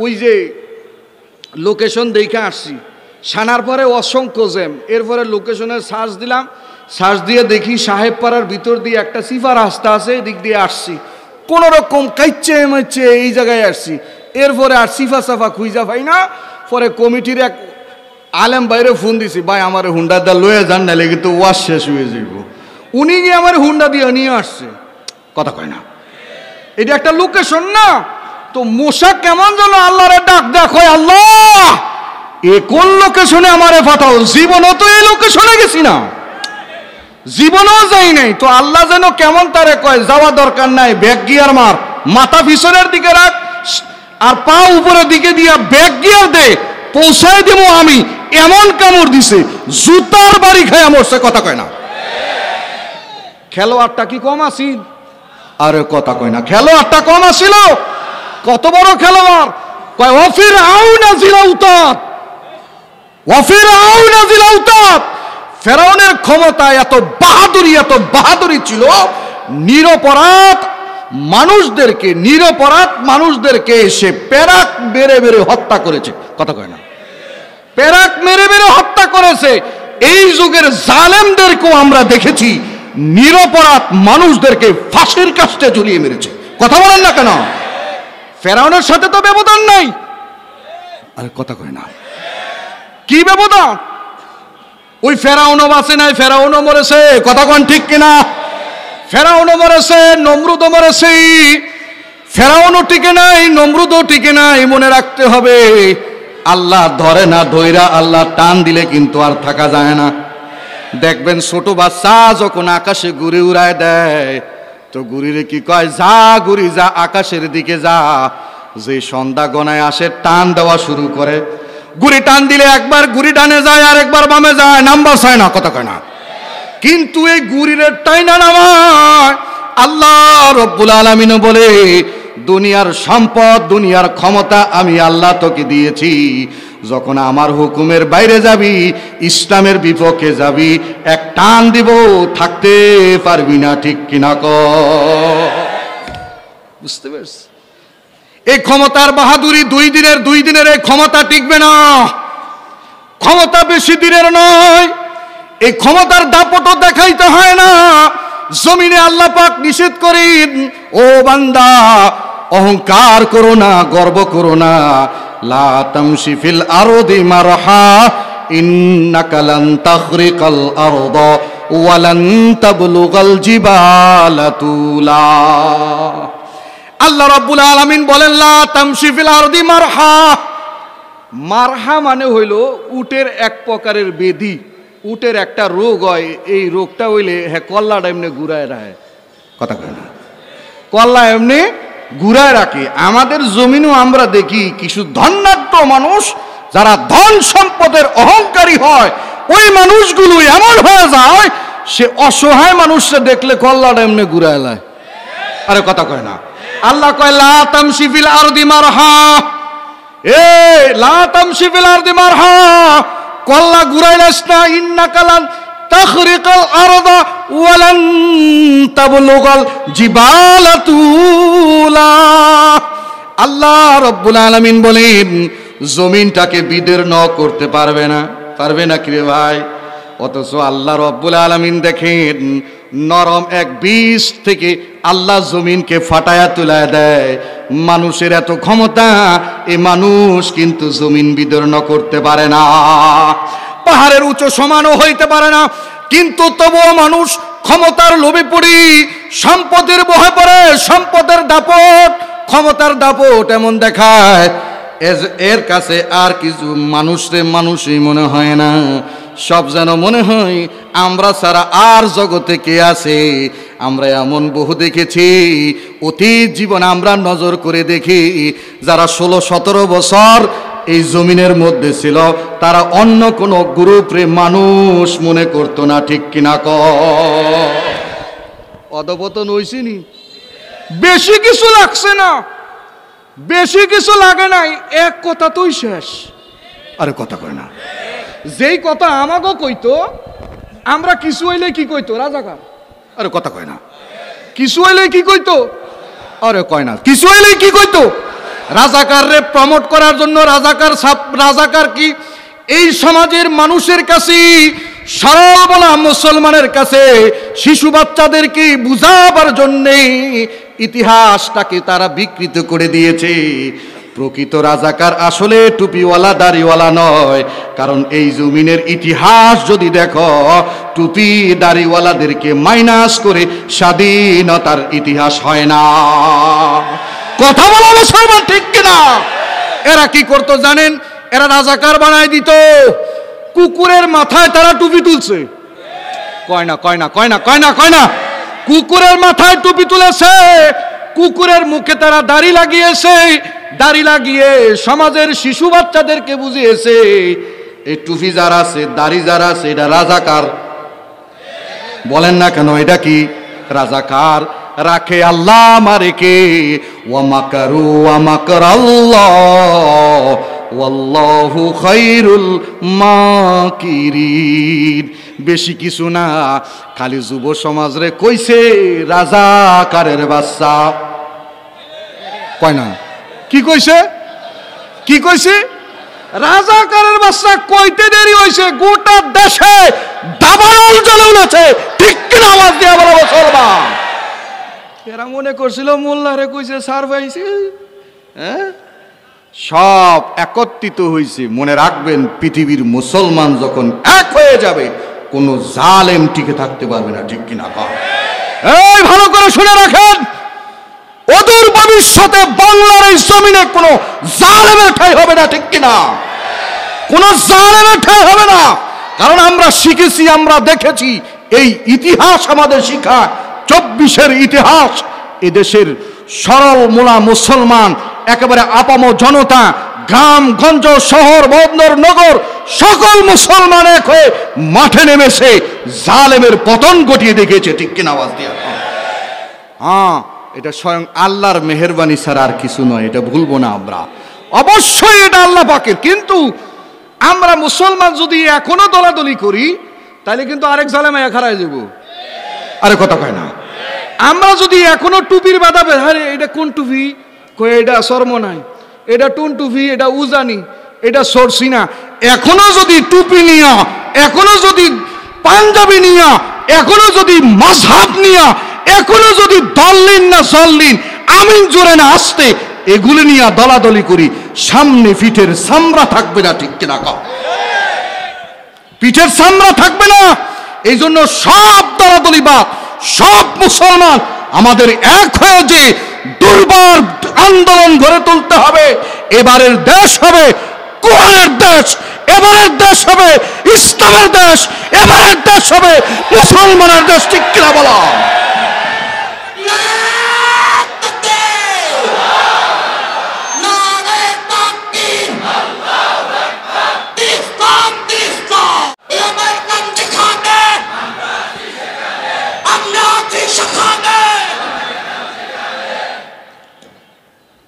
ওই যে লোকেশন দেখে আসছি, সানার পরে অসংখ্য জ্যাম, এরপরে লোকেশনের সার্চ দিলাম, সার্চ দিয়ে দেখি সাহেব পাড়ার ভিতর দিয়ে একটা সিফা রাস্তা আছে, এদিক দিয়ে আসছি, কোন রকম কাইচ্ছে মাইচ্ছে এই জায়গায় আসছি। এরপরে আর সিফা সাফা খুঁজা পাই না। পরে কমিটির এক আলেম বাইরে ফোন দিছি, ভাই আমার হুন্ডা দা লয়ে যান, নাহলে কিন্তু ওয়াশ শেষ হয়ে যাইব। উনি গিয়ে আমার হুন্ডা দিয়ে নিয়ে আসছে। কথা কয় না? এটা একটা লোকেশন না? তো মশা কেমন যেন আল্লাহরে ডাক দেখো, আল্লাহ এ কোন লোকেশনে আমারে পাঠাও? জীবনও তো এই লোকেশনে গেছি না, জীবনও যাই নাই। তো আল্লাহ যেন কেমন তারে কয়, যাওয়া দরকার নাই, ব্যাক গিয়ার মার, মাথা পিছনের দিকে রাখ আর পা উপরের দিকে দিয়া ব্যাক গিয়ার দে, পৌঁছায় দেবো আমি। এমন কামড় দিছে জুতার বাড়ি খায় মরছে। কথা কয় না? খেলোয়াড়টা কি কম আছিল? আরে কথা কয় না, খেলোয়াড়টা কম আছিল? কত বড় খেলোয়াড়! কয় ওয়াফির আউনা জিলাউতাত, ওয়াফির আউনা জিলাউতাত। ফেরাউনের ক্ষমতা এত বাহাদুরি ছিল, নিরপরাধ মানুষদেরকে সে পেরাক মেরে হত্যা করেছে। কথা কয় না? পেরাক মেরে হত্যা করেছে। এই যুগের জালেমদেরকেও আমরা দেখেছি নিরপরাধ মানুষদেরকে ফাঁসির কাস্টে ঝুলিয়ে মেরেছে। কথা বলেন না কেন? ফেরাউনের সাথে তো ব্যবধান নাই। আরে কথা কয় না, কি ব্যবধান? ওই ফেরাউনও বাঁচে নাই, ফেরাউনও মরেছে। কথা কন ঠিক কিনা? ফেরাউনও মরেছে, নমরুদও মরেছে। ফেরাউনও টিকে নাই, নমরুদও টিকে নাই। মনে রাখতে হবে আল্লাহ ধরে না, ধইরা আল্লাহ টান দিলে কিন্তু আর থাকা যায় না। দেখবেন ছোট বাচ্চা যখন আকাশে ঘুরে উড়ায় দেয় তো ঘুরিরে কি কয়, যা ঘুরি যা, আকাশের দিকে যা। যে সন্ধ্যা গনায় আসে টান দেওয়া শুরু করে, ঘুরি টান দিলে একবার ঘুরি ডানে যায় আর একবার বামে যায়, নাম্বার চায় না, কথা কয় না। কিন্তু এই ঘুরিরে টাইনা নামায় আল্লাহ রব্বুল আলামিন বলে, দুনিয়ার সম্পদ, দুনিয়ার ক্ষমতা আমি আল্লাহ তোকে দিয়েছি, যখন আমার হুকুমের বাইরে যাবি, ইসলামের বিপক্ষে যাবি, এক টান দিব, থাকতে পারবি না, ঠিক কিনা কও? বুঝতে পারছ? এই ক্ষমতার বাহাদুরি দুই দিনের এই ক্ষমতা টিকবে না। ক্ষমতা বেশি দিনের নয়, এই ক্ষমতার দাপটও দেখাইতে হয় না। জমিনে আল্লাহ পাক নিষেধ করেন, ও বান্দা অহংকার করো না, গর্ব করো না, লা তামশি ফিল আরদি মারহা ইন্নাকা লান তাখরিকাল আরদা ওয়া লান তাবলুগাল জিবালা তুলা। আল্লাহ রাব্বুল আলামিন বলেন, লা তামশি ফিল আরদি মারহা। মারহা মানে হইল উটের এক প্রকারের বেদি, উটের একটা রোগ হয়, এই রোগটা হইলে হ্যাঁ কল্লাটা এমনি ঘুরায় রাখে, কথা কয় না, কল্লা এমনি ঘুরায় রাখে। আমাদের জমিনও আমরা দেখি কিছু ধনাঢ্য মানুষ যারা ধন সম্পদের অহংকারী হয়, ওই মানুষগুলো এমন হয়ে যায় সে অসহায় মানুষকে দেখলে কল্লাটা এমনি ঘুরায় লায়, আরে কথা কয় না। আল্লাহ কয়, লা তামশি ফিল আরদি মারহা, এ লা তামশি ফিল আরদি মারহা, কল্লা ঘুরাইলাস না, ইন্নাকা লান তাখরিকাল আরদা ওয়া লান তাবলুগাল জিবালা তুলা। আল্লাহ রাব্বুল আলামিন বলেন, জমিনটাকে বিদীর্ণ করতে পারবে না, পারবে না কি রে ভাই? অথচ আল্লাহ রাব্বুল আলামিন দেখেন নরম এক বীজ থেকে আল্লাহ জমিনকে ফাটায়া তুলায় দেয়। মানুষের এত ক্ষমতা, এই মানুষ কিন্তু জমিন বিদীর্ণ করতে পারে না, পাহাড়ের উচ্চ সমানও হইতে পারে না, কিন্তু তবুও মানুষ ক্ষমতার লোভে পড়ি সম্পদের বহে পড়ে, সম্পদের দাপট, ক্ষমতার দাপট এমন দেখায় এর কাছে আর কিছু মানুষই মনে হয় না। সব যেন মনে হয় আমরা ছাড়া আর জগতে কে আছে। আমরা এমন বহু দেখেছি, অতীত জীবন আমরা নজর করে দেখি, যারা 16-17 বছর এই জমিনের মধ্যে ছিল, তারা অন্য কোনো গ্রুপে মানুষ মনে করতো না, ঠিক কিনা কও? অধপতন হইছিনি, বেশি কিছু লাগছে না, বেশি কিছু লাগে নাই, এক কথা তুই শেষ, আরে কথা কয় না। যেই কথা আমাকে কইতো, আমরা কিছু হইলে কি কইতো, রাজাকার, আরে কথা কয় না। কিছু হইলে কি কইতো, আরে কয় না। কিছু হইলে কি কইতো, রাজাকাররে প্রমোট করার জন্য। রাজাকার কি এই সমাজের মানুষের কাছে, সরল বলা মুসলমানের কাছে, শিশু বাচ্চাদেরকে বুঝাবার জন্যে ইতিহাসটাকে তারা বিকৃত করে দিয়েছে। প্রকৃত রাজাকার আসলে টুপিওয়ালা দাড়িওয়ালা নয়, কারণ এই জমিনের ইতিহাস যদি দেখো, টুপি দাড়িওয়ালাদেরকে মাইনাস করে স্বাধীনতার ইতিহাস হয় না, কথা বলা মুসলমান, ঠিক কিনা? এরা কি করতো জানেন? এরা রাজাকার বানায় দিত, কুকুরের মাথায় তারা টুপি তুলছে, কয় না কয় না কয় না কয় না কয় না, কুকুরের মাথায় টুপি তুলেছে, কুকুরের মুখে তারা দাড়ি লাগিয়েছে, দাড়ি লাগিয়ে সমাজের শিশু বাচ্চাদেরকে বুঝিয়েছে এই টুপি যারা আছে, দাড়ি যারা আছে, এটা রাজাকার। বলেন না কেন, এটা কি রাজাকার? রাখে আল্লাহ মারেকে, ওয়া মাকারু ওয়া মাকারাল্লাহ ওয়াল্লাহু খায়রুল মাকিরিন। বেশি কিছু না, খালি যুব সমাজ রে কইছে রাজাকারের বাচ্চা, কয় না? কি কইছে? কি কইছে? রাজাকারের বাচ্চা কইতে দেরি হইছে, গোটা দেশে দাবানল জ্বলে উঠেছে, ঠিক কিনা? আওয়াজ দিয়ে বলো মুসলমান। এরা মনে করছিল মোল্লারে কইছে সার পাইছে, হ্যাঁ? সব একত্রিত হয়েছে। মনে রাখবেন, পৃথিবীর মুসলমান যখন এক হয়ে যাবে, কোন জালেম টিকে থাকতে পারবে না, ঠিক কিনা? এই ভালো করে শুনে রাখেন, অদূর ভবিষ্যতে বাংলার এই জমিনে কোন জালেমের ঠাঁই হবে না, ঠিক কিনা? কোন জালেমের ঠাঁই হবে না। কারণ আমরা শিখেছি, আমরা দেখেছি, এই ইতিহাস আমাদের শিখায়, 24-এর ইতিহাস। এদেশের সরল মোলা মুসলমান, একেবারে আপামো জনতা, গ্রাম গঞ্জ শহর বন্দর নগর সকল মুসলমান এক হয়ে মাঠে নেমেছে, জালেমের পতন ঘটিয়ে দেখিয়েছে। ঠিক কিনা আওয়াজ দিয়া? হ্যাঁ, এটা স্বয়ং আল্লাহর মেহেরবানি ছাড়া আর কিছু নয়, এটা ভুলবো না আমরা। অবশ্যই এটা আল্লাহ পাকের। কিন্তু আমরা মুসলমান যদি এখনো দলাদলি করি, তাহলে কিন্তু আরেক জালেমে এক হারায় যাব। আরে কথা কয় না? আমরা যদি এখনো টুপির বাধা বের, আরে এটা কোন টুপি, কই এটা শর্ম নাই, এটা টুন টুপি, এটা উজানি, এটা সরসিনা, এখনো যদি টুপি নিয়া, এখনো যদি পাঞ্জাবি নিয়া, এখনো যদি মাযহাব নিয়া, এখনো যদি দললিন না জল্লিন, আমিন জোরে না আসতে, এগুলি নিয়ে দলাদলি করি, সামনে পিঠের চামড়া থাকবে না। ঠিক কিনা কও? পিঠের চামড়া থাকবে না। এই জন্য সব দলাদলিবাদ, সব মুসলমান আমাদের এক হয়ে যে দুর্বার আন্দোলন গড়ে তুলতে হবে। এবারের দেশ হবে কোরআনের দেশ, এবারের দেশ হবে ইসলামের দেশ, এবারের দেশ হবে মুসলমানের দেশ। ঠিক কিনা বলো?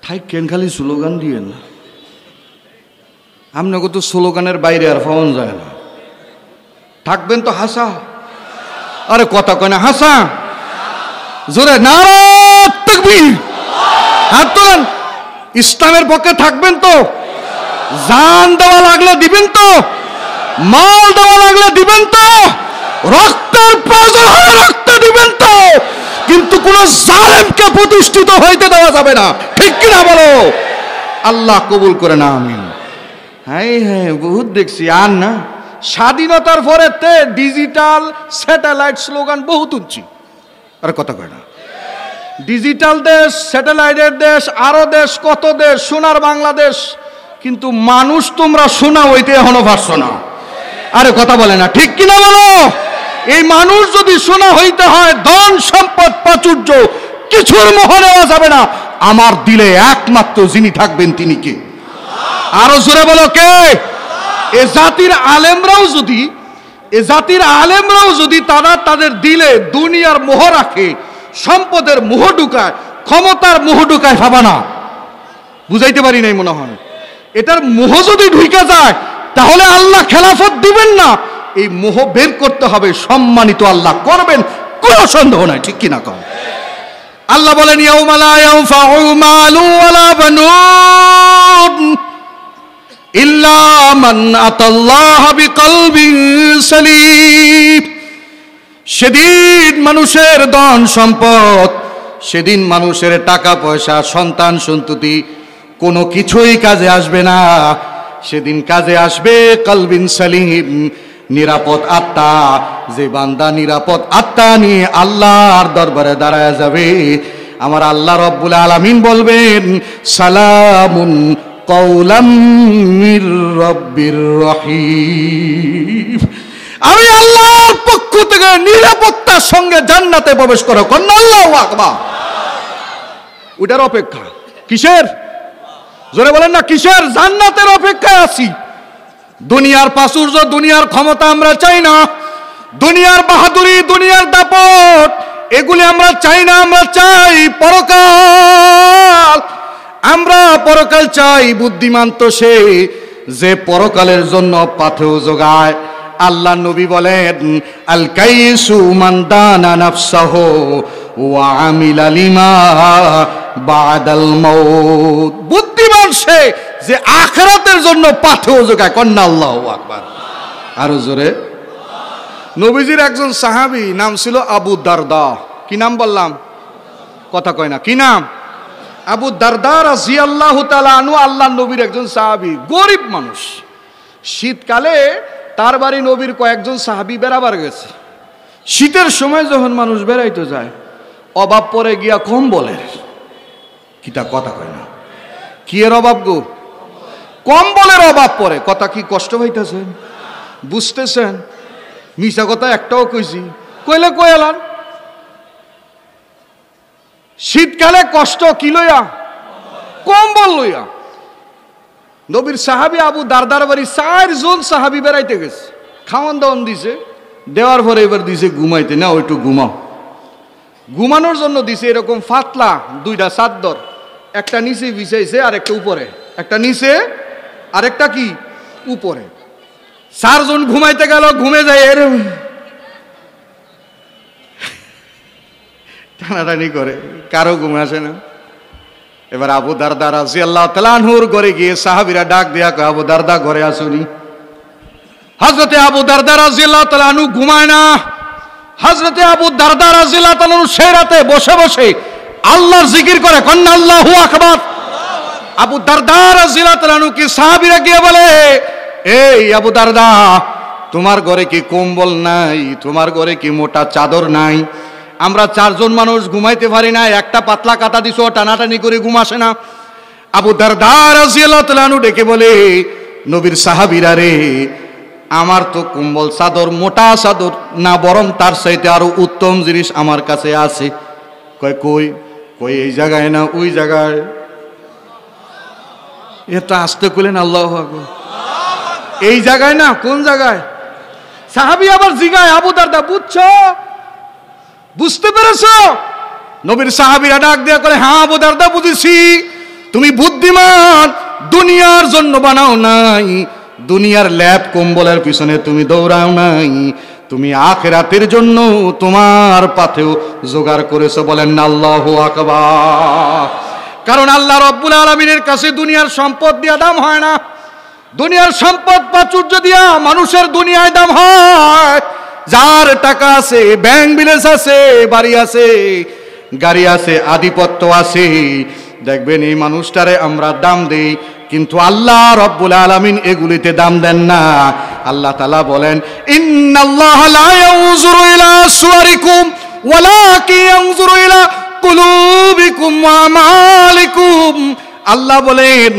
থাকেন খালি স্লোগান দিয়ে না, আপনাকে তো স্লোগানের বাইরে আর পাওয়া যায় না। থাকবেন তো হাসা, আরে কথা কয় না, হাসা জোরে নারা তাকবীর, হাত তোলেন। ইসলামের পক্ষে থাকবেন তো? জান দেওয়া লাগলে দিবেন তো? মাল দেওয়া লাগলে দিবেন তো? রক্তের প্রয়োজন হলে রক্ত দিবেন তো? কিন্তু কোন জালেমকে প্রতিষ্ঠিত হইতে দেওয়া যাবে না। ঠিক কিনা বলো? আল্লাহ কবুল করে না। আমিন। হ্যাঁ হ্যাঁ, বহুত দেখছি। আর না, স্বাধীনতার পরে ডিজিটাল স্যাটেলাইট স্লোগান বহুত উঠছি। আরে কথা কয় না? ডিজিটাল দেশ, স্যাটেলাইটের দেশ, আরো দেশ, কত দেশ, সোনার বাংলাদেশ। কিন্তু মানুষ তোমরা শোনা হইতে এখনো পারছো না। আরে কথা বলে না? ঠিক কিনা বলো? এই মানুষ যদি শোনা হইতে হয়, ধন সম্পদ প্রাচুর্য কিছুর মোহ নেওয়া যাবে না। আমার দিলে একমাত্র যিনি থাকবেন তিনি কে? আরো জোরে বলো কে? এ জাতির আলেমরাও যদি তারা তাদের দিলে দুনিয়ার মোহ রাখে, সম্পদের মোহ ঢুকায়, ক্ষমতার মোহ ঢুকায়, ভাবা না? বুঝাইতে পারি নাই মনে হয়। এটার মোহ যদি ঢুকে যায়, তাহলে আল্লাহ খেলাফত দিবেন না। এই মোহ বের করতে হবে, সম্মানিত আল্লাহ করবেন, কোনো সন্দেহ নাই। ঠিক কিনা কম? আল্লাহ বলেন, ইয়াউমা লা ইয়ানফাউ মালু ওয়ালা বানুন ইল্লা মান আতাল্লাহা বিকলবিন সালিম। সেদিন মানুষের ধন সম্পদ, সেদিন মানুষের টাকা পয়সা, সন্তান সন্ততি কোনো কিছুই কাজে আসবে না। সেদিন কাজে আসবে কলবিন সালিম, নিরাপদ আত্মা। যে বান্দা নিরাপদ আত্মা নিয়ে আল্লাহর দরবারে দাঁড়ায় যাবে, আমার আল্লাহ রব্বুল আলামিন বলবেন, সালামুন কওলাম মির রব্বির রহিম। আমি আল্লাহর পক্ষ থেকে নিরাপত্তার সঙ্গে জান্নাতে প্রবেশ করো। কন্যা আল্লাহু আকবার। ওটার অপেক্ষা কিসের? জোরে বলেন না, কিসের? জান্নাতের অপেক্ষায় আছি। দুনিয়ার প্রাচুর্য, দুনিয়ার ক্ষমতা আমরা চাই না। দুনিয়ার বাহাদুরি, দুনিয়ার দাপট, এগুলি আমরা চাই না। আমরা চাই পরকাল। আমরা পরকাল চাই। বুদ্ধিমান তো সে যে পরকালের জন্য পাথেও যোগায়। আল্লাহ নবী বলেন, আল কাইসু মান দানা নাফসাহু ওয়া আমিলা লিমা বাদাল মাউত। বুদ্ধিমান সে যে আখিরাতের জন্য পাথেও যোগায়। কন্যা আল্লাহু আকবার। আরো জোরে। নবীজির একজন সাহাবী, নাম ছিল আবু দারদা। কি নাম বললাম? কথা কয় না। কি নাম? আবু দারদা রাদিয়াল্লাহু তাআলা আনহু, আল্লাহ নবীর একজন সাহাবী, গরিব মানুষ। শীতকালে তার বাড়ি নবীর কয়েকজন সাহাবী বেড়াবার গেছে। শীতের সময় যখন মানুষ বেড়াইতে যায়, অভাব পড়ে গিয়া কম্বলের। কিতা কথা কয় না? কি এর অভাব গো? কম্বলের অভাব পড়ে। কথা কি কষ্ট হইতেছেন? বুঝতেছেন? মিশা কথা একটাও কইছি, কইলে কইলাম। শীতকালে কষ্ট কি লইয়া? কম্বল লইয়া। নবীর সাহাবী আবু দারদার বাড়ি 4 জন সাহাবী বেড়াইতে গেছে, খাওয়ান দাওয়ান দিছে, দেওয়ার পরে এবার দিছে ঘুমাইতে, না ওইটু ঘুমাও। ঘুমানোর জন্য দিছে এরকম ফাতলা 2টা চাদর, একটা নিচে বিছাইছে আর একটা উপরে, একটা নিচে আর একটা কি উপরে। 4 জন ঘুমাইতে গেল, ঘুমে যায় এরকম টানাটানি করে, কারো ঘুম আসে না। এবার আবু দারদা রাদিয়াল্লাহু তাআলা আনহুর ঘরে গিয়ে সাহাবীরা ডাক দিয়া কয়, আবু দারদা ঘরে আসুনি। হযরতে আবু দারদা রাদিয়াল্লাহু তাআলা আনহু ঘুমায় না। হযরতে আবু দারদা রাদিয়াল্লাহু তাআলা আনহু সেই রাতে বসে বসে আল্লাহর জিকির করে, কন্না আল্লাহু আকবার। আবু দারদা রাদিয়াল্লাহু তাআলা আনহু কি সাহাবীরা গিয়ে বলে, এই আবু দারদা, তোমার ঘরে কি কম্বল নাই? তোমার ঘরে কি মোটা চাদর নাই? আমরা 4 জন মানুষ ঘুমাইতে পারি না, একটা পাতলা কাতা দিছো, টানাটানি করে ঘুম আসে না। আবু দারদা রাদিয়াল্লাহু তাআলা আনহু ডেকে বলে, নবীর সাহাবীরা রে, আমার তো কম্বল চাদর মোটা চাদর না, বরং তার চাইতে আরো উত্তম জিনিস আমার কাছে আছে। কয় কই? কই এই জায়গায় না ওই জায়গায়। এটা আসতে কইলেন আল্লাহু আকবার। এই জায়গায় না, কোন জায়গায়? সাহাবী আবার জিগায়, আবু দারদা বুঝছো, বুঝতে পেরেছো? নবীর সাহাবীরা ডাক দেয়া করে, হ্যাঁ আবু দারদা বুঝেছি। তুমি বুদ্ধিমান, দুনিয়ার জন্য বানাও নাই, দুনিয়ার ল্যাপ কম্বলের পিছনে তুমি দৌড়াও নাই, তুমি আখিরাতের জন্য তোমার পাথেও জোগাড় করেছো। বলেন না আল্লাহু আকবার। কারণ আল্লাহ রব্বুল আলামিনের কাছে দুনিয়ার সম্পদ দিয়া দাম হয় না। দুনিয়ার সম্পদ প্রাচুর্য দিয়া মানুষের দুনিয়ায় দাম হয়। যার টাকা আছে, ব্যাংক ব্যালেন্স আছে, বাড়ি আছে, গাড়ি আছে, আধিপত্য আছে, দেখবেন এই মানুষটারে আমরা দাম দেই, কিন্তু আল্লাহ রব্বুল আলামিন এগুলিতে দাম দেন না। আল্লাহ তাআলা বলেন, ইন্নাল্লাহা লা ইয়ানজুরু ইলা সুওয়ারিকুম ওয়ালাকিন ইয়ানজুরু ইলা কুলুবিকুম ওয়া আমালিকুম। আল্লাহ বলেন,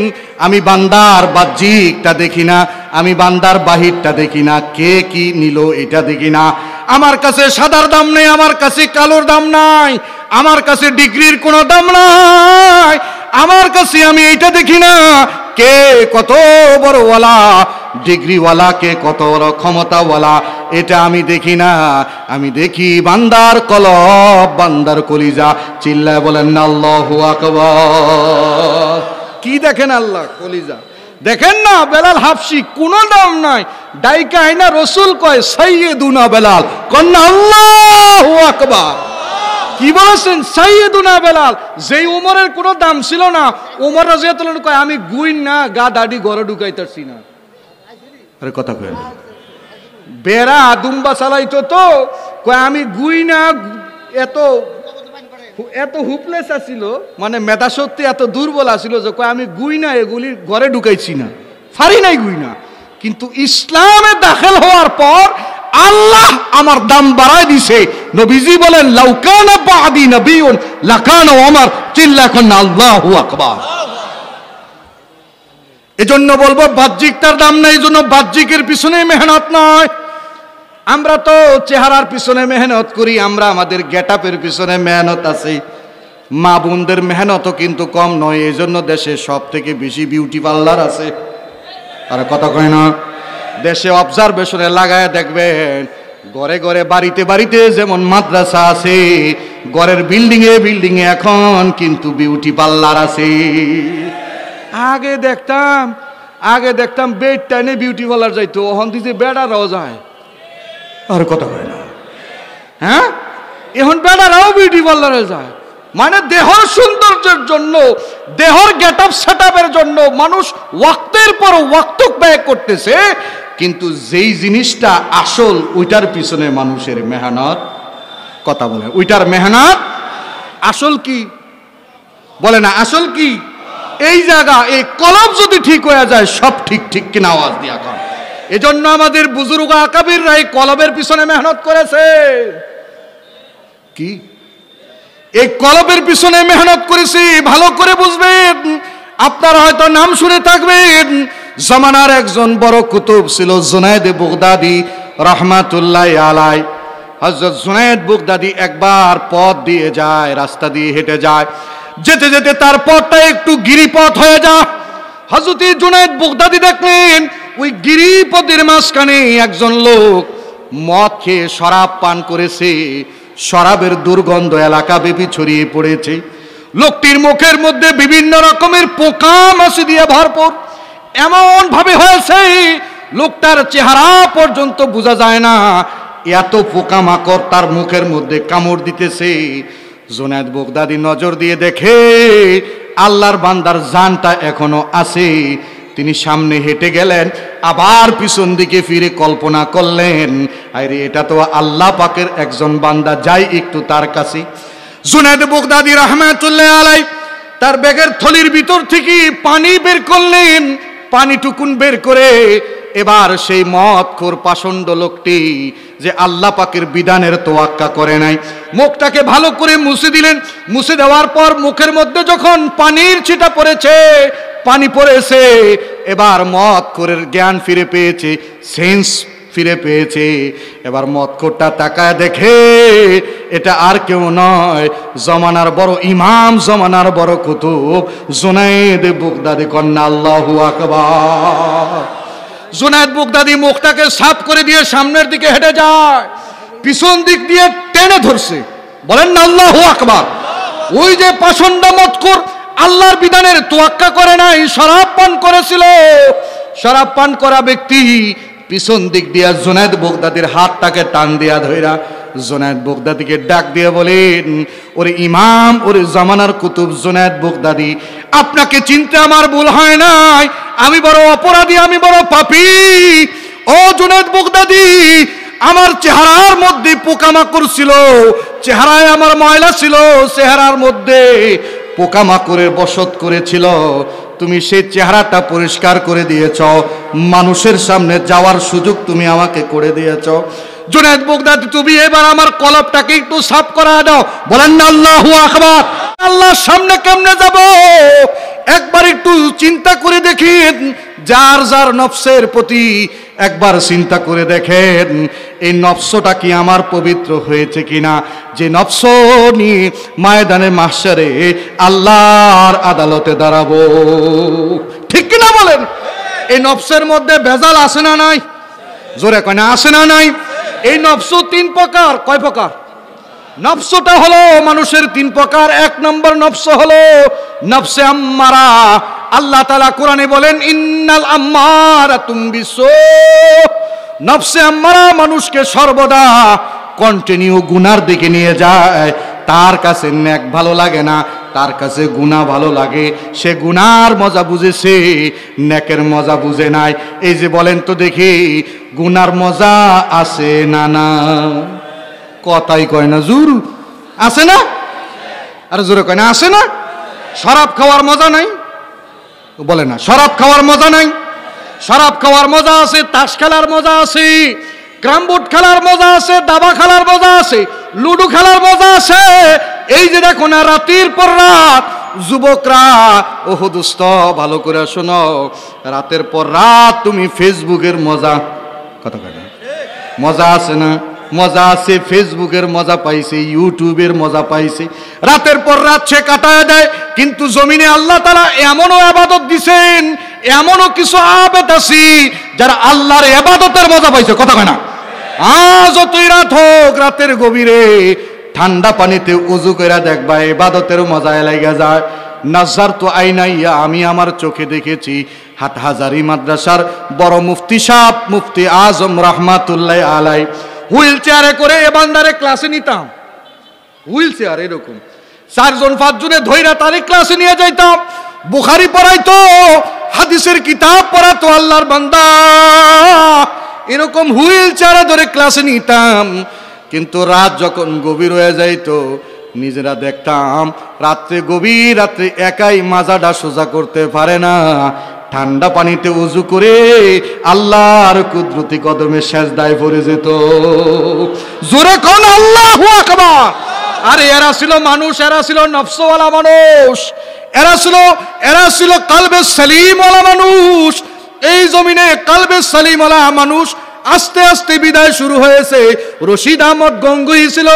আমি বান্দার বাহ্যিকটা দেখি না, আমি বান্দার বাহিরটা দেখি না, কে কি নিল এটা দেখি না। আমার কাছে সাদার দাম নেই, আমার কাছে কালোর দাম নাই, আমার কাছে ডিগ্রির কোনো দাম নাই, আমার কাছে আমি এটা দেখি না কে কত বড় ওয়ালা, ডিগ্রিওয়ালা কে কত বড় ক্ষমতাওয়ালা, এটা আমি দেখি না। আমি দেখি বান্দার কলব, বান্দার কলিজা। চিল্লায় বলেন না আল্লাহু আকবার। কি দেখেন? আল্লাহ কলিজা দেখেন না। বেলাল হাফসি কোনো দাম নাই, ডাইকা আইনা রসুল কয় সাইয়্যিদুনা বেলাল, কন্না আল্লাহু আকবার। কি বলেছেন? সাইয়্যিদুনা বেলাল। যেই উমরের কোনো দাম ছিল না, উমর রাদিয়াল্লাহু আনহু কয় আমি গুইন না, গা দাড়ি ঘরে ঢুকাইতাছি না। আরে কথা কয় না, বেড়া দুম্বা চালাইতো তো, কয় আমি গুই না। এত এত হুপলেস আছিল, মানে মেধা শক্তি এত দুর্বল আছিল যে কয় আমি গুই না, এগুলি ঘরে ঢুকাইছি না, ফারি নাই গুই না। কিন্তু ইসলামে দাখিল হওয়ার পর আল্লাহ আমার দাম বাড়ায় দিছে। নবীজি বলেন, লাউ কানা বাদি নবিয়ুন লাকানা ওমর। চিল্লা কন্না আল্লাহু আকবার। এজন্য বলবো বাহ্যিকটার দাম নাই, এজন্য বাহ্যিকের পিছনে মেহনত নয়। আমরা তো চেহারার পিছনে মেহনত করি, আমরা আমাদের গেটআপের পিছনে মেহনত আছে। মা বোনদের মেহনতও কিন্তু কম নয়, এজন্য দেশে সব থেকে বেশি বিউটি পার্লার আছে। আর কথা কয় না, দেশে অবজারভেশনে লাগায় দেখবেন, ঘরে ঘরে বাড়িতে বাড়িতে যেমন মাদ্রাসা আছে, ঘরের বিল্ডিং এ এখন কিন্তু বিউটি পার্লার আছে। আগে দেখতাম বেড টাইনে বিউটি পার্লার যাইতো, ওখান থেকে বেড়ারাও যায়। আর কথা কয় না, হ্যাঁ এখন বেড়ারাও বিউটি পার্লারে যায়। মানে দেহর সৌন্দর্যের জন্য, দেহর গেটআপ সেটআপের জন্য মানুষ ওয়াক্তের পর ওয়াক্ত ব্যয় করতেছে, কিন্তু যেই জিনিসটা আসল ওইটার পিছনে মানুষের মেহনত। কথা বলে, ওইটার মেহনত আসল কি বলে না, আসল কি? এই জায়গা, এই কলব যদি ঠিক হয়ে যায়, সব ঠিক ঠিক কিনা আওয়াজ দিয়া কর। এজন্য আমাদের বুজুর্গ আকাবিররা এই কলবের পিছনে মেহনত করেছে। কি? এই কলবের পিছনে মেহনত করেছি। ভালো করে বুঝবেন, আপনারা হয়তো নাম শুনে থাকবেন, জামানার একজন বড় কুতুব ছিল জুনায়েদ বাগদাদি রাহমাতুল্লাহ আলাই। হযরত জুনায়েদ বাগদাদি একবার পথ দিয়ে যায়, রাস্তা দিয়ে হেঁটে যায়, যেতে যেতে তার পথটা একটু গিরিপথ হয়ে যায়। হযরত জুনায়েদ বাগদাদি দেখলেন ওই গিরিপথের মাঝখানে একজন লোক মদ খেয়ে শরাব পান করেছে, শরাবের দুর্গন্ধ এলাকা ব্যাপী ছড়িয়ে পড়েছে। লোকটির মুখের মধ্যে বিভিন্ন রকমের পোকা মাছি দিয়ে ভরপুর, এমন ভাবে হয়েছে লোকটার চেহারা পর্যন্ত বোঝা যায় না, এত পোকামাকড় তার মুখের মধ্যে কামড় দিতেছে। জুনায়েদ বাগদাদি নজর দিয়ে দেখে আল্লাহর বান্দার জানটা এখনো আছে। তিনি সামনে হেঁটে গেলেন, আবার পিছন দিকে ফিরে কল্পনা করলেন, আরে এটা তো আল্লাহ পাকের একজন বান্দা, যাই একটু তার কাছে। জুনায়েদ বাগদাদি রাহমাতুল্লাহ আলাই তার ব্যাগের থলির ভিতর থেকে পানি বের করলেন। পানিটুকুন বের করে এবার সেই মদখোর পাষণ্ড লোকটি যে আল্লাহ পাকের বিধানের তোয়াক্কা করে নাই, মুখটাকে ভালো করে মুছে দিলেন। মুছে দেওয়ার পর মুখের মধ্যে যখন পানির ছিটা পড়েছে, পানি পড়েছে, এবার মদখোরের জ্ঞান ফিরে পেয়েছে, সেন্স ফিরে পেয়েছে। এবার মদখোরটা তাকায় দেখে এটা আর কেউ নয়, জমানার বড় ইমাম, জমানার বড় কুতুব জুনায়েদ বাগদাদি। কন্যা আল্লাহু আকবার। জুনায়েদ বাগদাদি মুখটাকে সাফ করে দিয়ে সামনের দিকে হেঁটে যায়, পিছন দিক দিয়ে টেনে ধরছে। বলেন না আল্লাহু আকবার। ওই যে পাষণ্ড মদখোর আল্লাহর বিধানের তোয়াক্কা করে নাই, শরাব পান করেছিল, শরাব পান করা ব্যক্তি পিছন দিক দিয়া জুনায়েদ বাগদাদির হাতটাকে টান দিয়া ধইরা জুনায়েদ বাগদাদিকে ডাক দিয়ে বলেন, ওরে ইমাম, ওরে জামানার কুতুব জুনায়েদ বাগদাদি, আপনাকে চিনতে আমার ভুল হয় নাই, আমি বড় অপরাধী, আমি বড় পাপী। ও জুনায়েদ বাগদাদি, আমার চেহারার মধ্যে পোকামাকড় ছিল, চেহারায় আমার ময়লা ছিল, চেহারার মধ্যে পোকামাকড়ের বসত করেছিল, তুমি সেই চেহারাটা পরিষ্কার করে দিয়েছ, মানুষের সামনে যাওয়ার সুযোগ তুমি আমাকে করে দিয়েছ। জুনায়েদ বাগদাদি, তুমি এবার আমার কলবটাকে একটু সাফ করা দাও। বলেন না আল্লাহু আকবার। আল্লাহর সামনে কেমনে যাব? একবার একটু চিন্তা করে দেখেন, যার যার নফসের প্রতি একবার চিন্তা করে দেখেন, এই নফসটা কি আমার পবিত্র হয়েছে কিনা, যে নফস নিয়ে ময়দানে মাহশারে আল্লাহর আদালতে দাঁড়াবো। ঠিক কিনা বলেন? এই নফসের মধ্যে ভেজাল আছে না নাই? জোরে কয় না, আছে না নাই? এই নফস তিন প্রকার। কয় প্রকার? নফসটা হলো মানুষের তিন প্রকার। এক নম্বর নফস হলো নফসে আম্মারা। আল্লাহ তাআলা কোরআনে বলেন, ইন্নাল আম্মারাতুম বিসু। নফসে আম্মারা মানুষকে সর্বদা কন্টিনিউ গুনার দিকে নিয়ে যায়। তার কাছে নেক ভালো লাগে না, তার কাছে গুনাহ ভালো লাগে। সে গুনার মজা বুঝেছে, নেকের মজা বুঝে নাই। এই যে বলেন তো দেখি, গুনার মজা আছে না? না, কথাই কয় না, জোর আছে না? আর জোরে কয় না, আছে না? শরাব খাওয়ার মজা নাই? বলে না, শরাব খাওয়ার মজা নাই? শরাব খাওয়ার মজা আছে, তাস খেলার মজা আছে, ক্রামবোর্ড খেলার মজা আছে, দাবা খেলার মজা আছে, লুডো খেলার মজা আছে। এই যে দেখো না, রাতের পর রাত যুবকরা, ওহো দোস্ত ভালো করে শোনো, রাতের পর রাত তুমি ফেসবুকের মজা, কথা কয় না, মজা আছে না? মজা আছে, ফেসবুকের মজা পাইছে, ইউটিউবের মজা পাইছে, রাতের পর রাত সে কাটায় দেয়। কিন্তু জমিনে আল্লাহ তাআলা এমনও ইবাদত দিছেন, এমনও কিছু আবেদ আছে যারা আল্লাহর ইবাদতের মজা পাইছে। কথা কয় না? যতই রাত হোক, রাতের গভীরে ঠান্ডা পানিতে উযু করে দেখবা, ইবাদতের মজা লাগা যায়। নাযারতু আইনাইয়া, আমি আমার চোখে দেখেছি, হাটহাজারি মাদ্রাসার বড় মুফতি সাহেব, মুফতি আজম রাহমাতুল্লাহ আলাই, হুইল চেয়ারে করে এ বান্দারে ক্লাসে নিতাম। হুইল চেয়ার এরকম 4 জন 5 জনে ধইরা তারে ক্লাসে নিয়ে যাইতাম। বুখারী পড়াইতো, হাদিসের কিতাব পড়াতো আল্লাহর বান্দা, এরকম হুইল চেয়ারে ধরে ক্লাসে নিতাম। কিন্তু রাত যখন গভীর হয়ে যাইতো, নিজেরা দেখতাম রাত্রে, গভীর রাত্রে একাই মাজাটা সোজা করতে পারে না, ঠান্ডা পানিতে উযু করে আল্লাহর কুদরতি কদমে সেজদায় পড়ে যেত। জোরে কোন আল্লাহু আকবার। আরে এরা ছিল মানুষ, এরা ছিল নফসওয়ালা মানুষ, এরা ছিল কালবে সালিমওয়ালা মানুষ। এই জমিনে কালবে সালিমওয়ালা মানুষ আস্তে আস্তে বিদায় শুরু হয়েছে। রশিদ আহমদ গঙ্গুই ছিল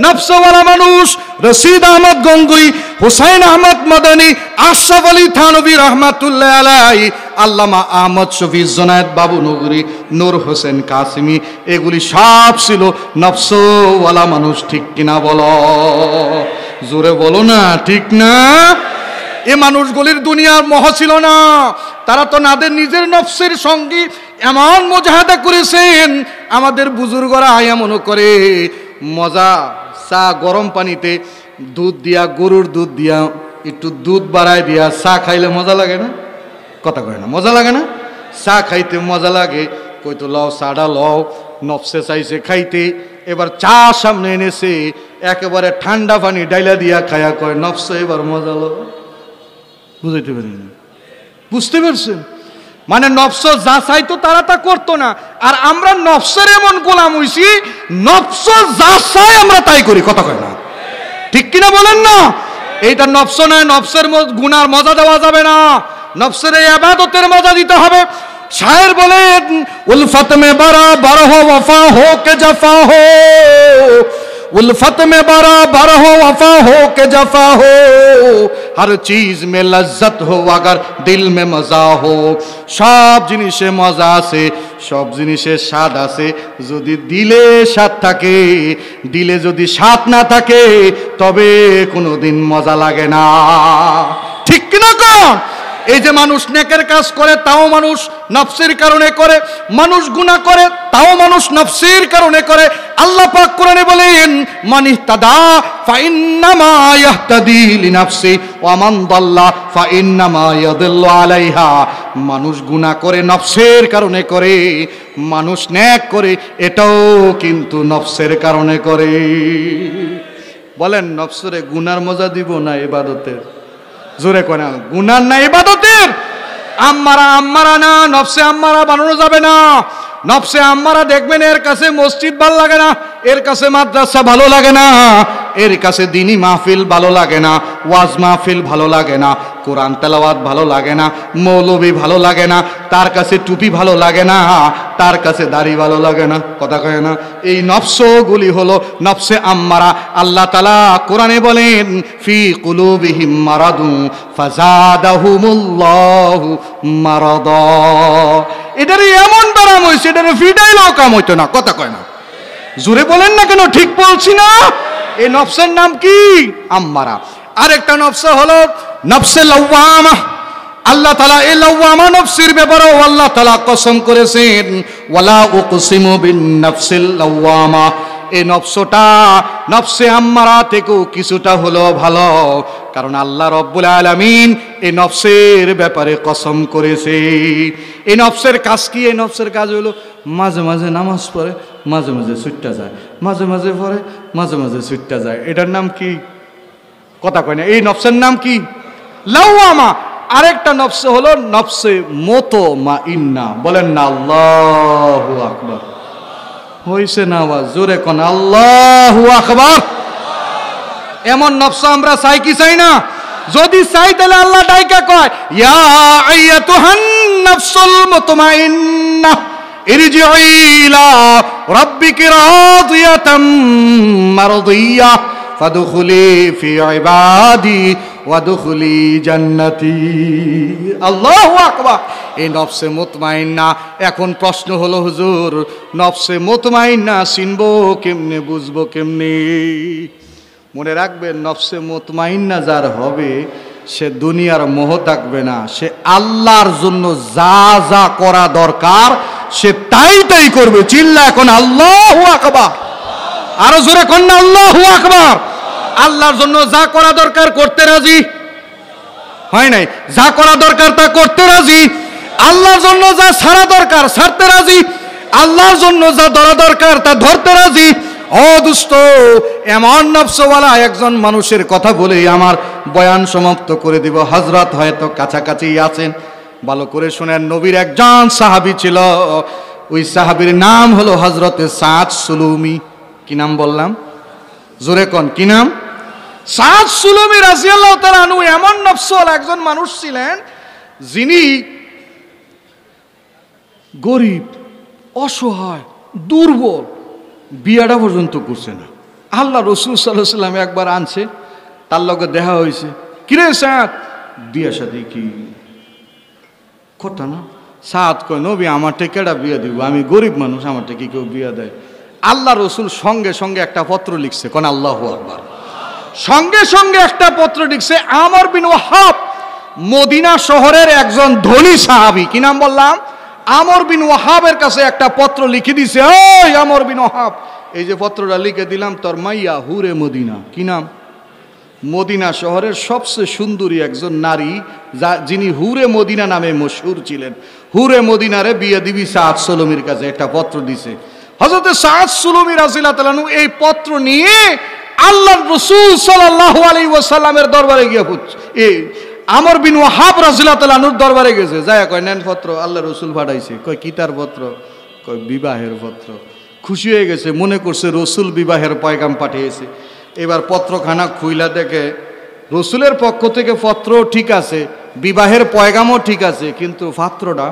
নফসওয়ালা মানুষ। রশিদ আহমদ গঙ্গুই, হুসাইন আহমদ মাদানী, আশরাফ আলী থানভী রহমাতুল্লাহ আলাইহি, আল্লামা আহমদ শফি, জুনায়েদ বাবু নগরী, নূর হোসেন কাসিমি, এগুলি সব ছিল নফসওয়ালা মানুষ। ঠিক কিনা বলো? জোরে বলো না, ঠিক না? এ মানুষগুলির দুনিয়ার মোহ ছিল না। তারা তো নাদের নিজের নফসের সঙ্গে এমন মুজাহাদা করেছেন। আমাদের বুজুর্গরা আয়া মনে করে মজা চা গরম পানিতে দুধ দিয়া, গরুর দুধ দিয়া একটু দুধ বাড়ায় দিয়া চা খাইলে মজা লাগে না? কথা কয় না, মজা লাগে না? চা খাইতে মজা লাগে। কইতো লও চাটা লও। নফসে চাইছে খাইতে, এবার চা সামনে এনেছে, একেবারে ঠান্ডা পানি ডাইলা দিয়া খায়া কয় নফসে এবার মজা লো। বুঝাইতে পারি না? বুঝতে পারছেন? মানে নফস যা চাইতো তারা তা করতো না, আর আমরা নফসের এমন গোলাম হইছি, নফস যা চাই আমরা তাই করি। কথা কয় না, ঠিক কিনা বলেন না? এইটা নফস নয়, নফসের গুনার মজা দেওয়া যাবে না, নফসের এই ইবাদতের মজা দিতে হবে। শায়ের বলেন উলফত মে বরাবর হো ওফা হো কে জফা হো, उल्फत में बराबर हो वफा हो के जफा हो, हर चीज में लज्जत हो अगर दिल में मजा हो। सब जिनिसे मजा आछे, सब जिनिसे स्वाद आछे, यदि दिले स्वाद थाके, दिले यदि स्वाद ना थाके तबे कोनोदिन मजा लागे ना। ठीक किना कोन? এই যে মানুষ নেকের কাজ করে তাও মানুষ নফসের কারণে করে, মানুষ গুনাহ করে তাও মানুষ নফসের কারণে করে। আল্লাহ পাক কোরআনে বলেন মান ইহতাদা ফাইন্নামা ইয়াহতাদি লিনাফসি ওয়া মান দাল্লা ফাইন্নামা ইয়াদিল্লু আলাইহা। মানুষ গুনাহ করে নফসের কারণে করে, মানুষ নেক করে এটাও কিন্তু নফসের কারণে করে। বলেন নফসরে গুনার মজা দিব না ইবাদতের? জোরে কয় না, গুনার না ইবাদতের? আম্মারা না, নফসে আম্মারা বানানো যাবে না। নফসে আম্মারা দেখবেন এর কাছে মসজিদ ভালো লাগে না, এর কাছে মাদ্রাসা ভালো লাগে না, এর কাছে দিনী মাহফিল ভালো লাগে না, ওয়াজ মাহফিল ভালো লাগে না, কোরআন তেলাওয়াত ভালো লাগে না, মৌলবী ভালো লাগে না, তার কাছে টুপি ভালো লাগে না, তার কাছে দাড়ি ভালো লাগে না। কথা কয় না? এই নফসগুলি হলো নফসে আম্মারা। আল্লাহ তাআলা কোরআনে বলেন ফি কুলুবিহিম মারাদু ফাযাদাহুমুল্লাহু মারাদা। এটারে এমন বারাম হইছে, এটারে ফিডাইলেও কাম হইতো না। কথা কয় না? জোরে বলেন না কেন? ঠিক বলছি না? এই নফসের নাম কি? আম্মারা। আরেকটা নফস হলো নফসে লাওয়ামা। আল্লাহ তাআলা এই লাওয়ামা নফসের ব্যাপারেও আল্লাহ তাআলা কসম করেছেন ওয়ালা উকসিমু বিন নফসিল লাওয়ামা। এই নফসটা নফসে আম্মারা থেকেও কিছুটা হলো ভালো, কারণ আল্লাহ রব্বুল আলামিন এই নফসের ব্যাপারে কসম করেছে। এই নফসের কাজ কি? এই নফসের কাজ হলো মাঝে মাঝে নামাজ পড়ে, মাঝে মাঝে ছুট্টা যায়, মাঝে মাঝে পড়ে, মাঝে মাঝে ছুট্টা যায়। এটার নাম কি? কথা কয় না? এই নফসের নাম কি? লাওয়ামা। আরেকটা নফস হলো নফসে মুতমাইন্না। বলেন না আল্লাহু আকবার। হইছে না আওয়াজ? জোরে কোন আল্লাহু আকবার। এমন নফস আমরা চাই কি চাই না? যদি চাই তাহলে আল্লাহ ডাইকা কয় ইয়া আইয়াতুহান নাফসুল মুতমাইন্না ইরজিই ইলা রাব্বিকি রাদিয়াতাম মারদিয়া ফাদখুলি ফি ইবাদি ওয়াদখুলি জান্নাতি। আল্লাহু আকবার। এই নফসে মুতমাইন্না। এখন প্রশ্ন হলো হুজুর, নফসে মুতমাইন্না চিনবো কেমনে, বুঝবো কেমনে? মনে রাখবেন নফসে মুতমাইন্না যার হবে সে দুনিয়ার মোহ থাকবে না, সে আল্লাহর জন্য যা যা করা দরকার সে তাই তাই করবে। চিল্লা এখন আল্লাহু আকবার। আরো জোরে কোন না আল্লাহু আকবার। আল্লাহর জন্য যা করা দরকার করতে রাজি হয় নাই, যা করা দরকার তা করতে রাজি। আল্লাহর জন্য যা ছাড়া দরকার ছাড়তে রাজি, আল্লাহর জন্য যা ধরা দরকার তা ধরতে রাজি। ও দুষ্ট, এমন নফসওয়ালা একজন মানুষের কথা বলেই আমার বয়ান সমাপ্ত করে দিব। হযরত হয়তো কাছাকাছি আছেন, ভালো করে শুনেন। নবীর একজন সাহাবী ছিল, ওই সাহাবীর নাম হলো হযরতে সাদ সুলুমি। কি নাম বললাম? জোরে কোন কি নাম? সাদ সুলমি রাদিয়াল্লাহু তাআলা আনহু এমন নফসল একজন মানুষ ছিলেন যিনি গরিব, অসহায়, দুর্বল, বিয়াটা পর্যন্ত করছে না। আল্লাহ রসুল সাল্লাল্লাহু আলাইহি ওয়াসাল্লাম একবার আনছে, তার লগে দেখা হয়েছে, কিরে সাদ বিয়া শাদী কি কথা না? সাদ কয় নবী আমারটা কেডা বিয়া দিব, আমি গরিব মানুষ, আমারটা কি কেউ বিয়া দেয়? আল্লাহ রসুল সঙ্গে সঙ্গে একটা পত্র লিখছে, কোন আল্লাহু আকবার, সঙ্গে সঙ্গে একটা পত্র লিখছে। আমর বিন ওয়াহাব মদিনা শহরের একজন ধনী সাহাবী, কি নাম বললাম? আমর বিন ওয়াহাবের কাছে একটা পত্র লিখে দিছে, ওই আমর বিন ওয়াহাব, এই যে পত্রটা লিখে দিলাম, তোর মাইয়া হুরে মদিনা, কি নাম? মদিনা শহরের সবচেয়ে সুন্দরী একজন নারী, যিনি হুরে মদিনা নামে মশহুর ছিলেন, হুরে মদিনারে বিয়ে দিবি সাদ সুলমির কাছে, একটা পত্র দিছে। হযরত সাদ সুলমি রাদিয়াল্লাহু তাআলা আনহু এই পত্র নিয়ে আল্লাহর রাসূল সাল্লাল্লাহু আলাইহি ওয়াসাল্লামের দরবারে গিয়ে এই আমর বিন ওয়াহাব রাদিয়াল্লাহু তাআলা আনহুর দরবারে গেছে, যায় কয় নেন পত্র, আল্লাহর রাসূল পাঠাইছে। কয় কি তার পত্র? কয় বিবাহের পত্র। খুশি হয়ে গেছে, মনে করছে রসুল বিবাহের পয়গাম পাঠিয়েছে। এবার পত্রখানা খুইলা দেখে রসুলের পক্ষ থেকে পত্র ঠিক আছে, বিবাহের পয়গামও ঠিক আছে, কিন্তু পাত্রটা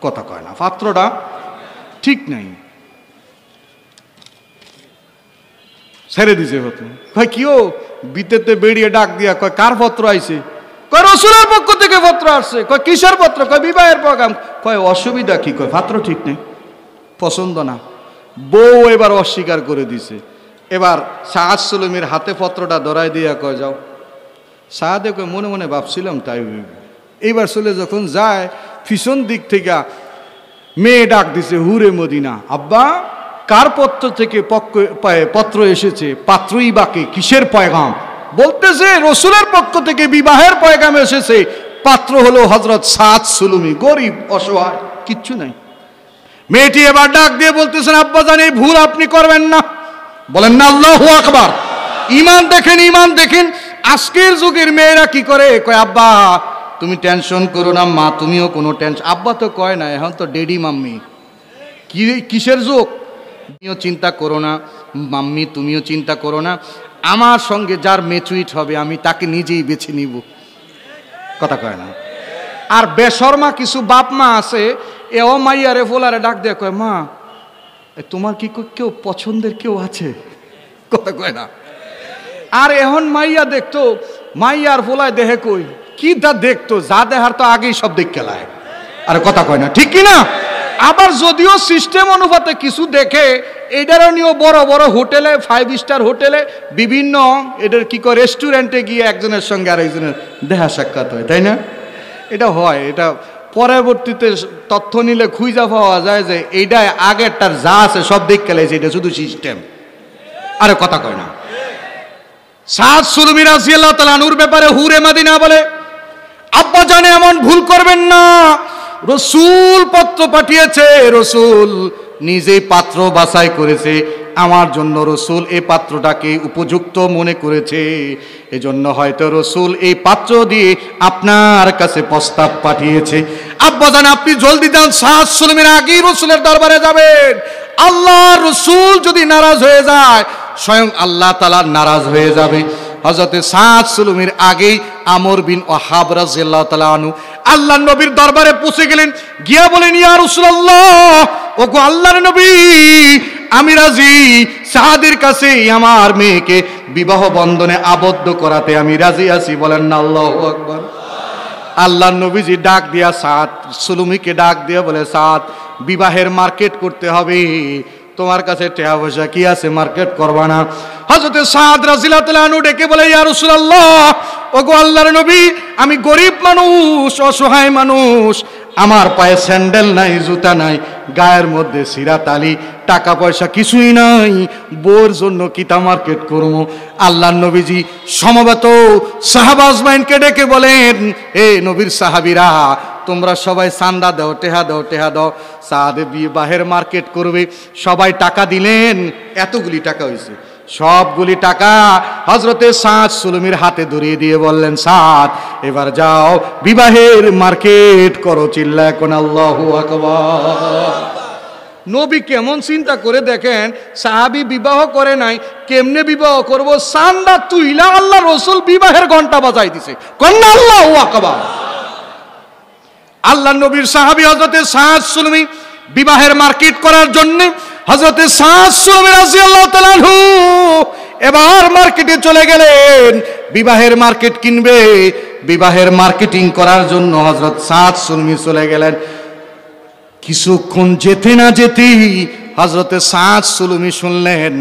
কথা কয় না, পাত্রটা ঠিক নাই, ছেড়ে দিছে পত্র। কয় কিও? বিতেতে বেরিয়ে ডাক দিয়া কয় কার পত্র আইছে? কয় রসুলের পক্ষ থেকে পত্র আসছে। কয় কিসের পত্র? কয় বিবাহের পয়গাম। কয় অসুবিধা কি? কয় পাত্র ঠিক নেই, পছন্দ না। বউ এবার অস্বীকার করে দিছে। এবার সাদ সুলমির হাতে পত্রটা ধরাই দিয়া কয় যাও। সাদে কয় মনে মনে ভাবছিলাম তাই হইবে। এইবার চলে যখন যায়, পিছন দিক থেকে মেয়ে ডাক দিছে, হুরে মদিনা, আব্বা কার পত্র থেকে পত্র এসেছে? পাত্রই বাকি, কিসের পয়গাম? বলতেছে রসুলের পক্ষ থেকে বিবাহের পয়গাম এসেছে, পাত্র হলো হযরত সাদ সুলমি, গরিব, অসহায়, কিচ্ছু নাই। মেয়েটি এবার ডাক দিয়ে বলতেছেন, আব্বা জান এই ভুল আপনি করবেন না। বলেন না আল্লাহু আকবার। ঈমান দেখেন, ঈমান দেখেন। আজকের যুগের মেয়েরা কি করে? কয় আব্বা তুমি টেনশন করো না, মা তুমিও কোনো টেনশন। আব্বা তো কয় না, এখন তো ডেডি মাম্মি। কিসের যুগ? তুমিও চিন্তা করো না মাম্মি, তুমিও চিন্তা করো না, আমার সঙ্গে যার ম্যাচুইট হবে আমি তাকে নিজেই বেছে নিব। কথা কয় না। আর বেশর্মা কিছু বাপ মা আছে, এও মাইয়ারে ফোলারে ডাক দিয়ে কয় মা তোমার কি কেউ পছন্দের কেউ আছে? কথা কয় না। আর এখন মাইয়া দেখতো, মাইয়ার ফোলায় দেহে কই কি তা দেখতো, যা দেখার তো আগেই সব দেখ খেলায়। আর কথা কয় না, ঠিক কিনা? আবার যদিও সিস্টেম অনুপাতে কিছু দেখে, এইটারও নিয়েও বড় বড় হোটেলে, 5 স্টার হোটেলে, বিভিন্ন এটার কি করে রেস্টুরেন্টে গিয়ে একজনের সঙ্গে আরেকজনের দেখা সাক্ষাৎ হয়, তাই না? এটা হয়। এটা পরবর্তীতে তথ্য নিলে খুঁজা পাওয়া যায় যে এইটা আগেরটার যা আছে সব দিক খেলেছে, এটা শুধু সিস্টেম। আরে কথা কয় না। সাদ সুলমি রাদিয়াল্লাহু তাআলা আনহুর ব্যাপারে হুরে মদিনা বলে, আব্বা জানে এমন ভুল করবেন না, রসুল পত্র পাঠিয়েছে, রসুল নিজেই পাত্র বাছাই করেছে, আমার জন্য রসুল এই পাত্রটাকে উপযুক্ত মনে করেছে, এজন্য হয়তো রসুল এই পাত্র দিয়ে আপনার কাছে প্রস্তাব পাঠিয়েছে। আব্বা জান আপনি জলদি যান, সাদ সুলমির আগেই রসুলের দরবারে যাবেন। আল্লাহ রসুল যদি নারাজ হয়ে যায়, স্বয়ং আল্লাহ তাআলা নারাজ হয়ে যাবে। হযরতে সাদ সুলমির আগেই আমর বিন ওয়াহাব রাদিয়াল্লাহু তাআলা আনহু আল্লাহর নবীর দরবারে পৌঁছে গেলেন, গিয়া বলেন ইয়া রাসূলুল্লাহ, ওগো আল্লাহর নবী আমি রাজি, সাদের কাছে আমার মেয়েকে বিবাহ বন্ধনে আবদ্ধ করাতে আমি রাজি আছি। বলেন না আল্লাহু আকবার। আল্লাহর নবীজি ডাক দিয়া সাদ সুলমিকে ডাক দিয়া বলে, সাদ বিবাহের মার্কেট করতে হবে, তোমার কাছে টাকা পয়সা কি আছে মার্কেট করবা না? হযরতে সাদ রাদিয়াল্লাহু তাআলা আনহু ডেকে বলে, ইয়া রাসূলুল্লাহ, ওগো আল্লাহর নবী আমি গরিব মানুষ, অসহায় মানুষ, আমার পায়ে স্যান্ডেল নাই, জুতা নাই, গায়ের মধ্যে সিরাতালি, টাকা পয়সা কিছুই নাই, বোর জন্য কিতা মার্কেট করবো? আল্লাহর নবীজি সমবেত সাহাবা আজমাইনকে ডেকে বলেন, এ নবীর সাহাবীরা তোমরা সবাই চান্দা দাও, টেহা দাও, টেহা দাও, সাদ বিবাহের মার্কেট করবে। সবাই টাকা দিলেন, এতগুলি টাকা হয়েছে। সবগুলি টাকা হযরতে সাদ সুলমির হাতে ধরিয়ে দিয়ে বললেন, সাদ এবার যাও বিবাহের মার্কেট করো। চিল্লায় কোন আল্লাহু আকবার। নবী কেমন চিন্তা করে দেখেন, সাহাবী বিবাহ করে নাই, কেমনে বিবাহ করব, সান্দা তুইলা আল্লাহ রসুল বিবাহের ঘন্টা বাজাই দিছে। কন্যা আল্লাহু আকবার। আল্লাহ নবীর সাহাবী হযরতে সাদ সুলমি বিবাহের মার্কেট করার জন্য হযরতে সাদ সুলমি রাদিয়াল্লাহু তাআলা আনহু এবার মার্কেটে চলে গেলেন, বিবাহের মার্কেট কিনবে। বিবাহের মার্কেটিং করার জন্য হযরত সাদ সুলমি চলে গেলেন। কিছুক্ষণ যেতে না যেতেই হযরতে সাদ সুলমি শুনলেন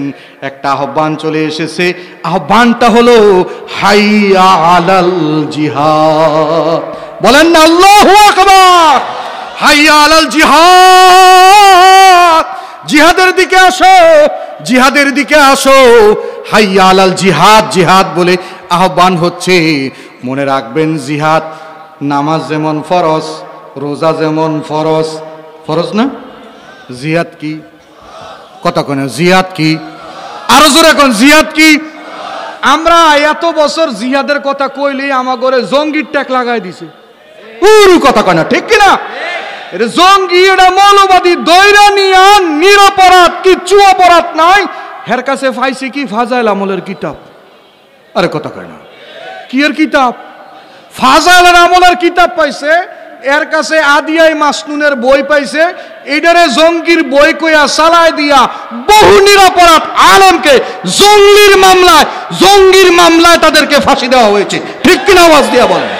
একটা আহ্বান চলে এসেছে। আহ্বানটা হলো হাইয়া আলাল জিহাদ। বলেন না আল্লাহু আকবার। হাইয়া আলাল জিহাদ, জিহাদের দিকে আসো, জিহাদের দিকে আসো। হাইয়া আলাল জিহাদ, জিহাদ বলে আহ্বান হচ্ছে। মনে রাখবেন, জিহাদ নামাজ যেমন ফরজ, রোজা যেমন ফরজ, ফরজ না? জিহাদ কি? কথা কোন জিহাদ কি? আরো জোরে কোন জিহাদ কি? আমরা এত বছর জিহাদের কথা কইলেই আমার ঘরে জঙ্গির ট্যাগ লাগাই দিছে। পুরো কথা কয় না, ঠিক কিনা? এটা জঙ্গি, এটা মৌলবাদী, দৈরা নিয়া নিরপরাধ, কিচ্ছু অপরাধ নাই। হের কাছে পাইছে কি? ফাজাইল আমলের কিতাব। আরে কথা কয় না, কি এর কিতাব? ফাজাইল আমলের কিতাব পাইছে। এর কাছে আদিয়াই মাসনুনের বই পাইছে। এটারে জঙ্গির বই কইয়া চালায় দিয়া বহু নিরপরাধ আলেমকে জঙ্গির মামলায় তাদেরকে ফাঁসি দেওয়া হয়েছে। ঠিক কিনা? আওয়াজ দিয়া বলেন।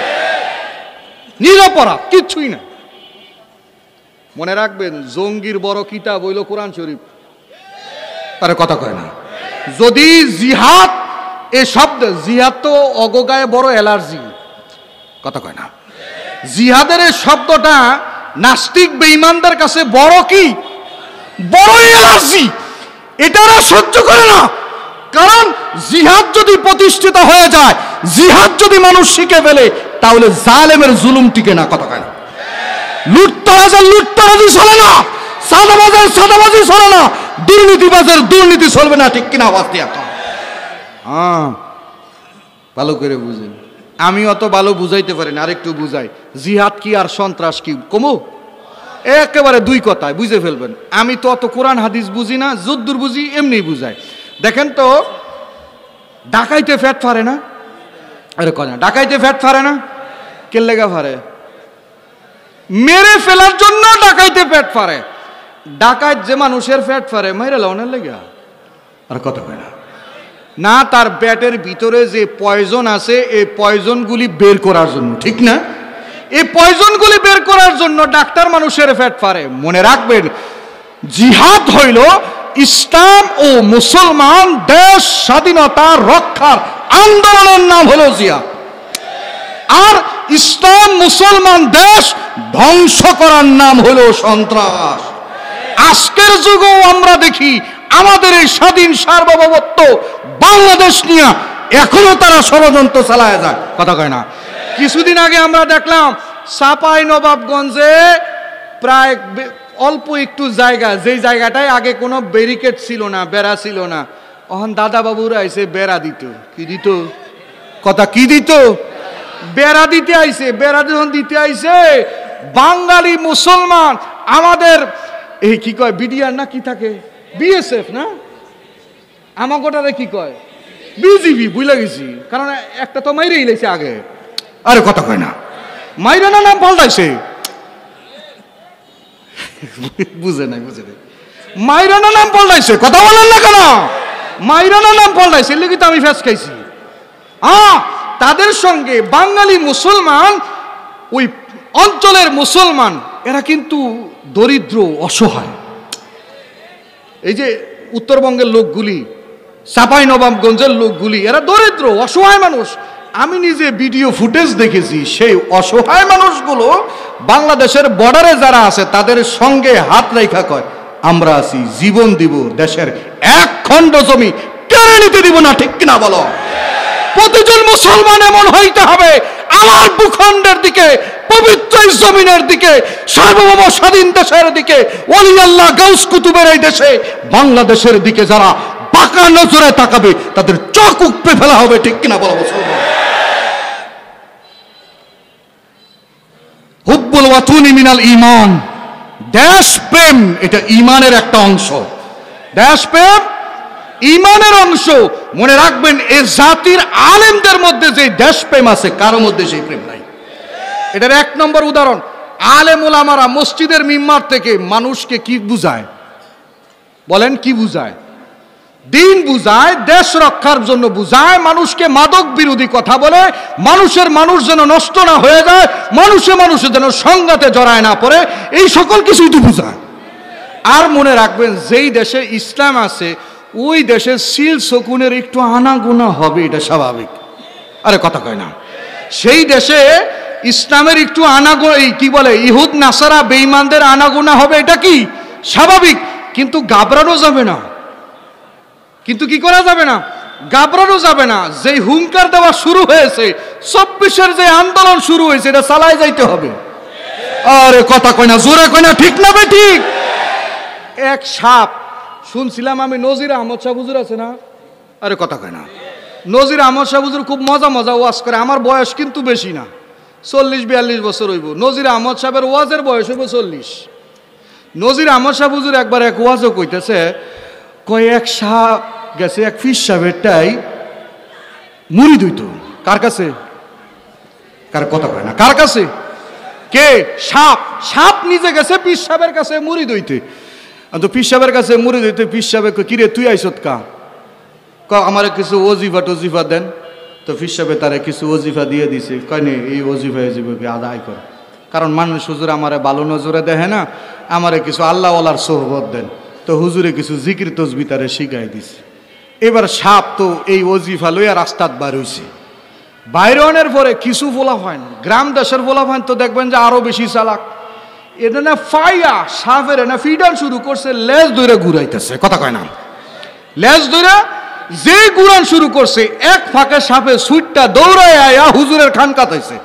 নিরপরাধ, কিচ্ছুই না। মনে রাখবেন, জঙ্গির বড় কিতাব হইল কোরআন শরীফ। তার কথা কয় না। যদি জিহাদ এই শব্দ, জিহাদ তো অগগায়ে বড় অ্যালার্জি, কথা কয় না। জিহাদের এই শব্দটা নাস্তিক বেঈমানদের কাছে বড় কি? বড় অ্যালার্জি। এটারা সহ্য করে না। কারণ জিহাদ যদি প্রতিষ্ঠিত হয়ে যায়, জিহাদ যদি মানুষ শিখে ফেলে, তাহলে জালেমের জুলুম টিকে না। কথা কয় না। লুটতরাজের লুটতরাজি চলে না, সাদাবাজের সাদাবাজি চলে না, দুর্নীতিবাজের দুর্নীতি চলবে না। ঠিক কিনা? আওয়াজ দিয়া কও। হ্যাঁ, ভালো করে বুঝেন। আমি অত ভালো বুঝাইতে পারি না, আরেকটু বুঝাই। জিহাদ কি আর সন্ত্রাস কি কমো? একেবারে দুই কথায় বুঝে ফেলবেন। আমি তো অত কোরআন হাদিস বুঝি না, যদ্দুর বুঝি এমনি বুঝাই। দেখেন তো, ডাকাইতে ফ্যাট ফারে না? আরে কয় না, ডাকাইতে ফ্যাট ফারে না? কে লেগা ফারে? মেরে ফেলার জন্য ডাকাইতে ফ্যাট ফারে। ডাকাইত যে মানুষের ফ্যাট ফারে মাইরা লাউনের লেগা। আর কথা কয় না। না, তার ব্যাটের ভিতরে যে পয়জন আছে, এই পয়জনগুলি বের করার জন্য। ঠিক না? এই পয়জনগুলি বের করার জন্য ডাক্তার মানুষের ফ্যাট ফারে। মনে রাখবেন, জিহাদ হইল ইসলাম ও মুসলমান দেশ স্বাধীনতা রক্ষার আন্দোলনের নাম হলো জিহাদ। আর ইসলাম মুসলমান দেশ ধ্বংস করার নাম হলো সন্ত্রাস। আজকের যুগেও আমরা দেখি আমাদের এই স্বাধীন সার্বভৌমত্ব বাংলাদেশ নিয়ে এখনো তারা ষড়যন্ত্র চালায় যায়। কথা কয় না। কিছুদিন আগে আমরা দেখলাম চাঁপাইনবাবগঞ্জে প্রায় অল্প একটু জায়গা, যেই জায়গাটায় আগে কোনো ব্যারিকেড ছিল না, বেড়া ছিল না, তখন দাদা বাবুরা আইসে বেড়া দিত। কি দিত? কথা কি দিত? বেড়া দিতে আইছে। বেড়া যখন দিতে আইছে, বাঙালি মুসলমান আমাদের এই কি কয়, বিডিআর না কি থাকে, বিএসএফ না, আমার গোটারে কি কয়, বিজিবি, বুঝলে গেছি। কারণ একটা তো মাইরেই লাইছে আগে। আরে কথা কয় না, মাইরা না নাম পাল্টাইছে। বুঝে নাই, বুঝে নাই। মাইরানা নাম পাল্টাইছে। কথা বলেন না কেন? মাইরানা নাম পাল্টাইছে, লিখি তো আমি ফেস খাইছি। তাদের সঙ্গে বাঙালি মুসলমান, ওই অঞ্চলের মুসলমান, এরা কিন্তু দরিদ্র, অসহায়। এই যে উত্তরবঙ্গের লোকগুলি, চাঁপাইনবাবগঞ্জের লোকগুলি, এরা দরিদ্র, অসহায় মানুষ। আমি নিজে ভিডিও ফুটেজ দেখেছি। সেই অসহায় মানুষগুলো বাংলাদেশের বর্ডারে যারা আছে তাদের সঙ্গে হাত রেখা কয়, আমরা আছি, জীবন দিব, দেশের এক খণ্ড জমি কেড়ে নিতে দিব না। ঠিক কিনা বলো? প্রতিজন মুসলমান এমন হইতে হবে, আমার ভূখণ্ডের দিকে, পবিত্র জমিনের দিকে, সার্বভৌম স্বাধীন দেশের দিকে, ওলি আল্লাহ গাউস কুতুবের এই দেশে, বাংলাদেশের দিকে যারা বাঁকা নজরে তাকাবে তাদের চোখ উপড়ে ফেলা হবে। ঠিক কিনা বলো মুসলমান? হুব্বুল ওয়াতুনি মিনাল ঈমান, দেশপ্রেম এটা ঈমানের একটা অংশ। দেশপ্রেম ঈমানের অংশ। মনে রাখবেন, এ জাতির আলেমদের মধ্যে যে দেশপ্রেম আছে, কারো মধ্যে সেই প্রেম নাই। এটার এক নম্বর উদাহরণ, আলেম ওলামারা মসজিদের মিম্বার থেকে মানুষকে কি বুঝায়? বলেন কি বুঝায়? দিন বুঝায়, দেশ রক্ষার জন্য বুঝায়, মানুষকে মাদক বিরোধী কথা বলে, মানুষ যেন নষ্ট না হয়ে যায়, মানুষে যেন সংঘাতে জড়ায় না পড়ে, এই সকল কিছুই তো বুঝায়। আর মনে রাখবেন, যেই দেশে ইসলাম আছে ওই দেশে সিল শকুনের একটু আনাগোনা হবে, এটা স্বাভাবিক। আরে কথা কয় না? সেই দেশে ইসলামের একটু আনাগোনা, কি বলে, ইহুদ নাসারা বেঈমানদের আনাগোনা হবে, এটা কি স্বাভাবিক। কিন্তু ঘাবড়ানো যাবে না। কিন্তু কি করা যাবে না? ঘাবড়ানো যাবে না। যেই হুঙ্কার দেওয়া শুরু হয়েছে, ২৪-এর যে আন্দোলন শুরু হয়েছে, এটা চালায় যাইতে হবে। আরে কথা কয় না, জোরে কয় না, ঠিক না বে ঠিক? এক সাপ শুনছিলাম আমি, নজির আহমদ শাহ হুজুর আছে না? আরে কথা কয় না, নজির আহমদ শাহ হুজুর খুব মজা ওয়াজ করে। আমার বয়স কিন্তু বেশি না, ৪০-৪২ বছর হইব। নজির আহমদ সাহেবের ওয়াজের বয়স হইব ৪০। নজির আহমদ শাহ হুজুর একবার এক ওয়াজও কইতেছে, কয় এক সাপ গেছে এক ফিস সাহেবেরটাই মুড়ি দইত। কার কাছে? কার কথা কয় না, কার কাছে? কে? সাপ নিজে গেছে পীর সাহেবের কাছে মুড়ি দইতে। তো পীর সাহেবের কাছে মুড়ি দইতে পীর সাহেব কিরে তুই আইসত কা? আমার কিছু ওজিফা দেন। তো পীর সাহেব তারে কিছু ওজিফা দিয়ে দিছে। কয় নে, এই ওজিফাকে আদায় কর, কারণ মানুষ হুজুর আমারে ভালো নজরে দেখে না, আমারে কিছু আল্লাহওয়ালার সোহবত দেন। তো হুজুরে কিছু জিকির তসবি তারে শিখাই দিছে। এবার সাপ তো এই ওজিফা লইয়া রাস্তাত বার হইছে। বাইরনের পরে কিছু বলা হয় না, গ্রাম দেশের বলা হয় তো দেখবেন যে আরো বেশি চালাক। এটা না ফাইয়া সাপের না ফিডান শুরু করছে, লেজ ধরে ঘুরাইতেছে। কথা কয় না? লেজ ধরে যে ঘুরান শুরু করছে, এক ফাঁকে সাপে সুইটটা দৌড়ায় আয়া হুজুরের খানকাত হয়েছে।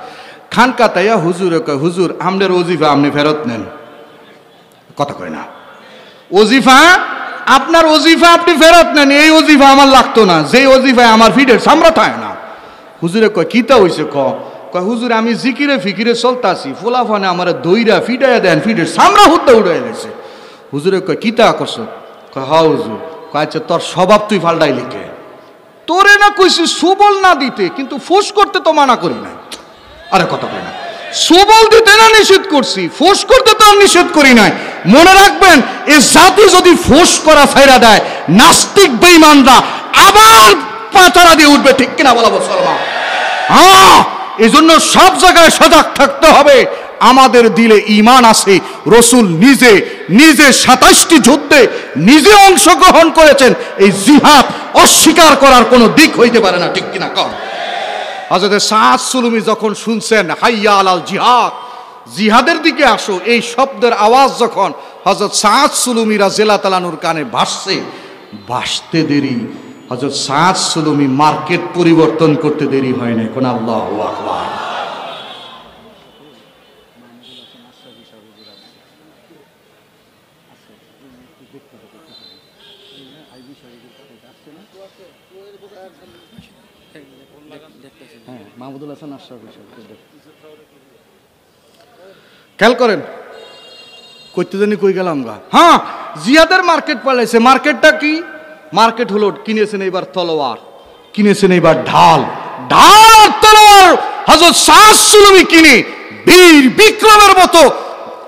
খানকাত আয়া হুজুরে কয়, হুজুর আমনের ওজিফা আপনি ফেরত নেন। কথা কয় না? ওজিফা, আপনার ওজিফা আপনি ফেরত নেন, এই ওজিফা আমার লাগতো না, যে ওজিফায় আমার ফিডের সামরা থাকে না। হুজুরে কয় কিতা হইছে? কয় হুজুর আমি জিকিরে ফিকিরে চলতাছি, ফোলাফানে আমার দইরা ফিডাইয়া দেন, ফিডের সামরা হুদ্দা উড়াই গেছে। হুজুরে কয় কিতা করছো? কয় হা হুজুর। কয় আচ্ছা তোর স্বভাব তুই ফাল্টাই লিখে, তোরে না কইছি সুবল না দিতে, কিন্তু ফুস করতে তো মানা করি না। আরে কথা কয় না, সুবল দিতে না নিষেধ করছি, ফুস করতে তো নিষেধ করি নাই। মনে রাখবেন, এ জাতি যদি ফুস করা ছাইরা দেয়, নাস্তিক বেঈমানরা আবার পাতারা দিয়ে উঠবে, ঠিক কিনা বলা মুসলমান? হ্যাঁ, এই জন্য সব জায়গায় সজাগ থাকতে হবে। আমাদের দিলে ঈমান আছে। রসুল নিজে ২৭টি যুদ্ধে নিজে অংশগ্রহণ করেছেন। এই জিহাদ অস্বীকার করার কোনো দিক হইতে পারে না, ঠিক কিনা কম? হযরত সাদ সুলুমি যখন শুনছেন হাইয়া আলাল জিহাদ, জিহাদের দিকে আসো, এই শব্দের আওয়াজ যখন হযরত সাদ সুলুমি রাদিয়াল্লাহু তাআলা আনহুর কানে ভাসতে দেরি, হযরত সাদ সুলুমি মার্কেট পরিবর্তন করতে দেরি হয় না। কোন আল্লাহু আকবার। মাহমুদুল হাসান আশরাফি খেয়াল করেন, কইতে জানি কই গেলাম গা। হ্যাঁ, জিহাদের মার্কেট পালাইছে। মার্কেটটা কি? মার্কেট হলো কিনেছেন এবার তলোয়ার, কিনেছেন এবার ঢাল আর তলোয়ার। হযরত সাদ সুলুমি কিনে বীর বিক্রমের মতো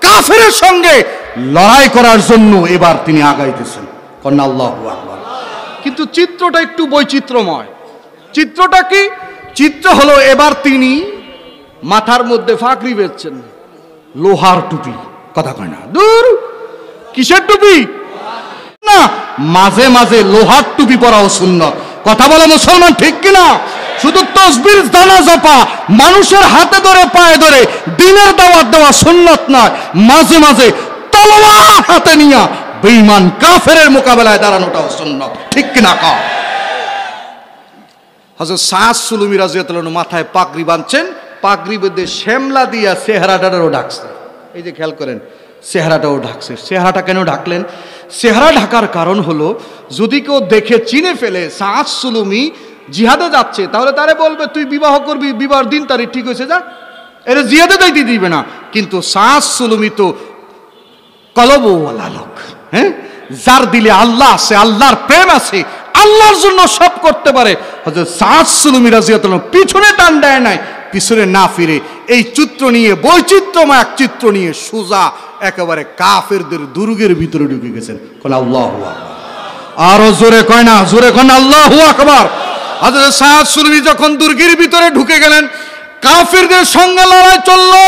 কাফেরের সঙ্গে লড়াই করার জন্য এবার তিনি আগাইতেছেন। কন্যা আল্লাহু আকবার। কিন্তু চিত্রটা একটু বৈচিত্র্যময়। চিত্রটা কি? চিত্র হলো এবার তিনি মাথার মধ্যে ফাকরি বেচছেন, লোহার টুপি। কথা কয় না? দূর, কিসের টুপি? না, মাঝে মাঝে লোহার টুপি পরাও সুন্নত। কথা বলে মুসলমান, ঠিক কিনা? শুধু তসবির দানা জপা, মানুষের হাতে ধরে পায়ে ধরে দিনের দাওয়াত দেওয়া সুন্নত নয়। মাঝে মাঝে তলোয়ার হাতে নিয়া বেঈমান কাফেরের মোকাবেলায় দাঁড়ানোটাও সুন্নত, ঠিক কিনা কও? হযরত সাদ সুলুমি রাদিয়াল্লাহু আনহু মাথায় পাগড়ি বাঁধছেন, পাগড়ি বেঁধে শ্যামলা দিয়া চেহারাটারও ঢাকছে। এই যে খেয়াল করেন, চেহারাটাও ঢাকছে। চেহারাটা কেন ঢাকলেন? চেহারা ঢাকার কারণ হলো, যদি কেউ দেখে চিনে ফেলে সাদ সুলুমি জিহাদে যাচ্ছে, তাহলে তারে বলবে তুই বিবাহ করবি, বিবাহের দিন তারিখ ঠিক হয়েছে, যা। এরা জিহাদে যাইতে দিবে না। কিন্তু সাদ সুলুমি তো কলবওয়ালা লোক, হ্যাঁ, যার দিলে আল্লাহ আছে, আল্লাহর প্রেম আছে, আল্লাহর জন্য সব করতে পারে। হযরত সাদ সুলুমি রাদিয়াল্লাহু আনহু পিছনে টান দেয় নাই, পিছনে না ফিরে এই চিত্র নিয়ে, বৈচিত্র্যময় এক চিত্র নিয়ে সোজা একেবারে কাফেরদের দুর্গের ভিতরে ঢুকে গেছেন। কোন আল্লাহু আকবার, আরো জোরে কয় না, জোরে কোন আল্লাহু আকবার। হযরত সাদ সুলুমি যখন দুর্গের ভিতরে ঢুকে গেলেন, কাফেরদের সঙ্গে লড়াই চললো।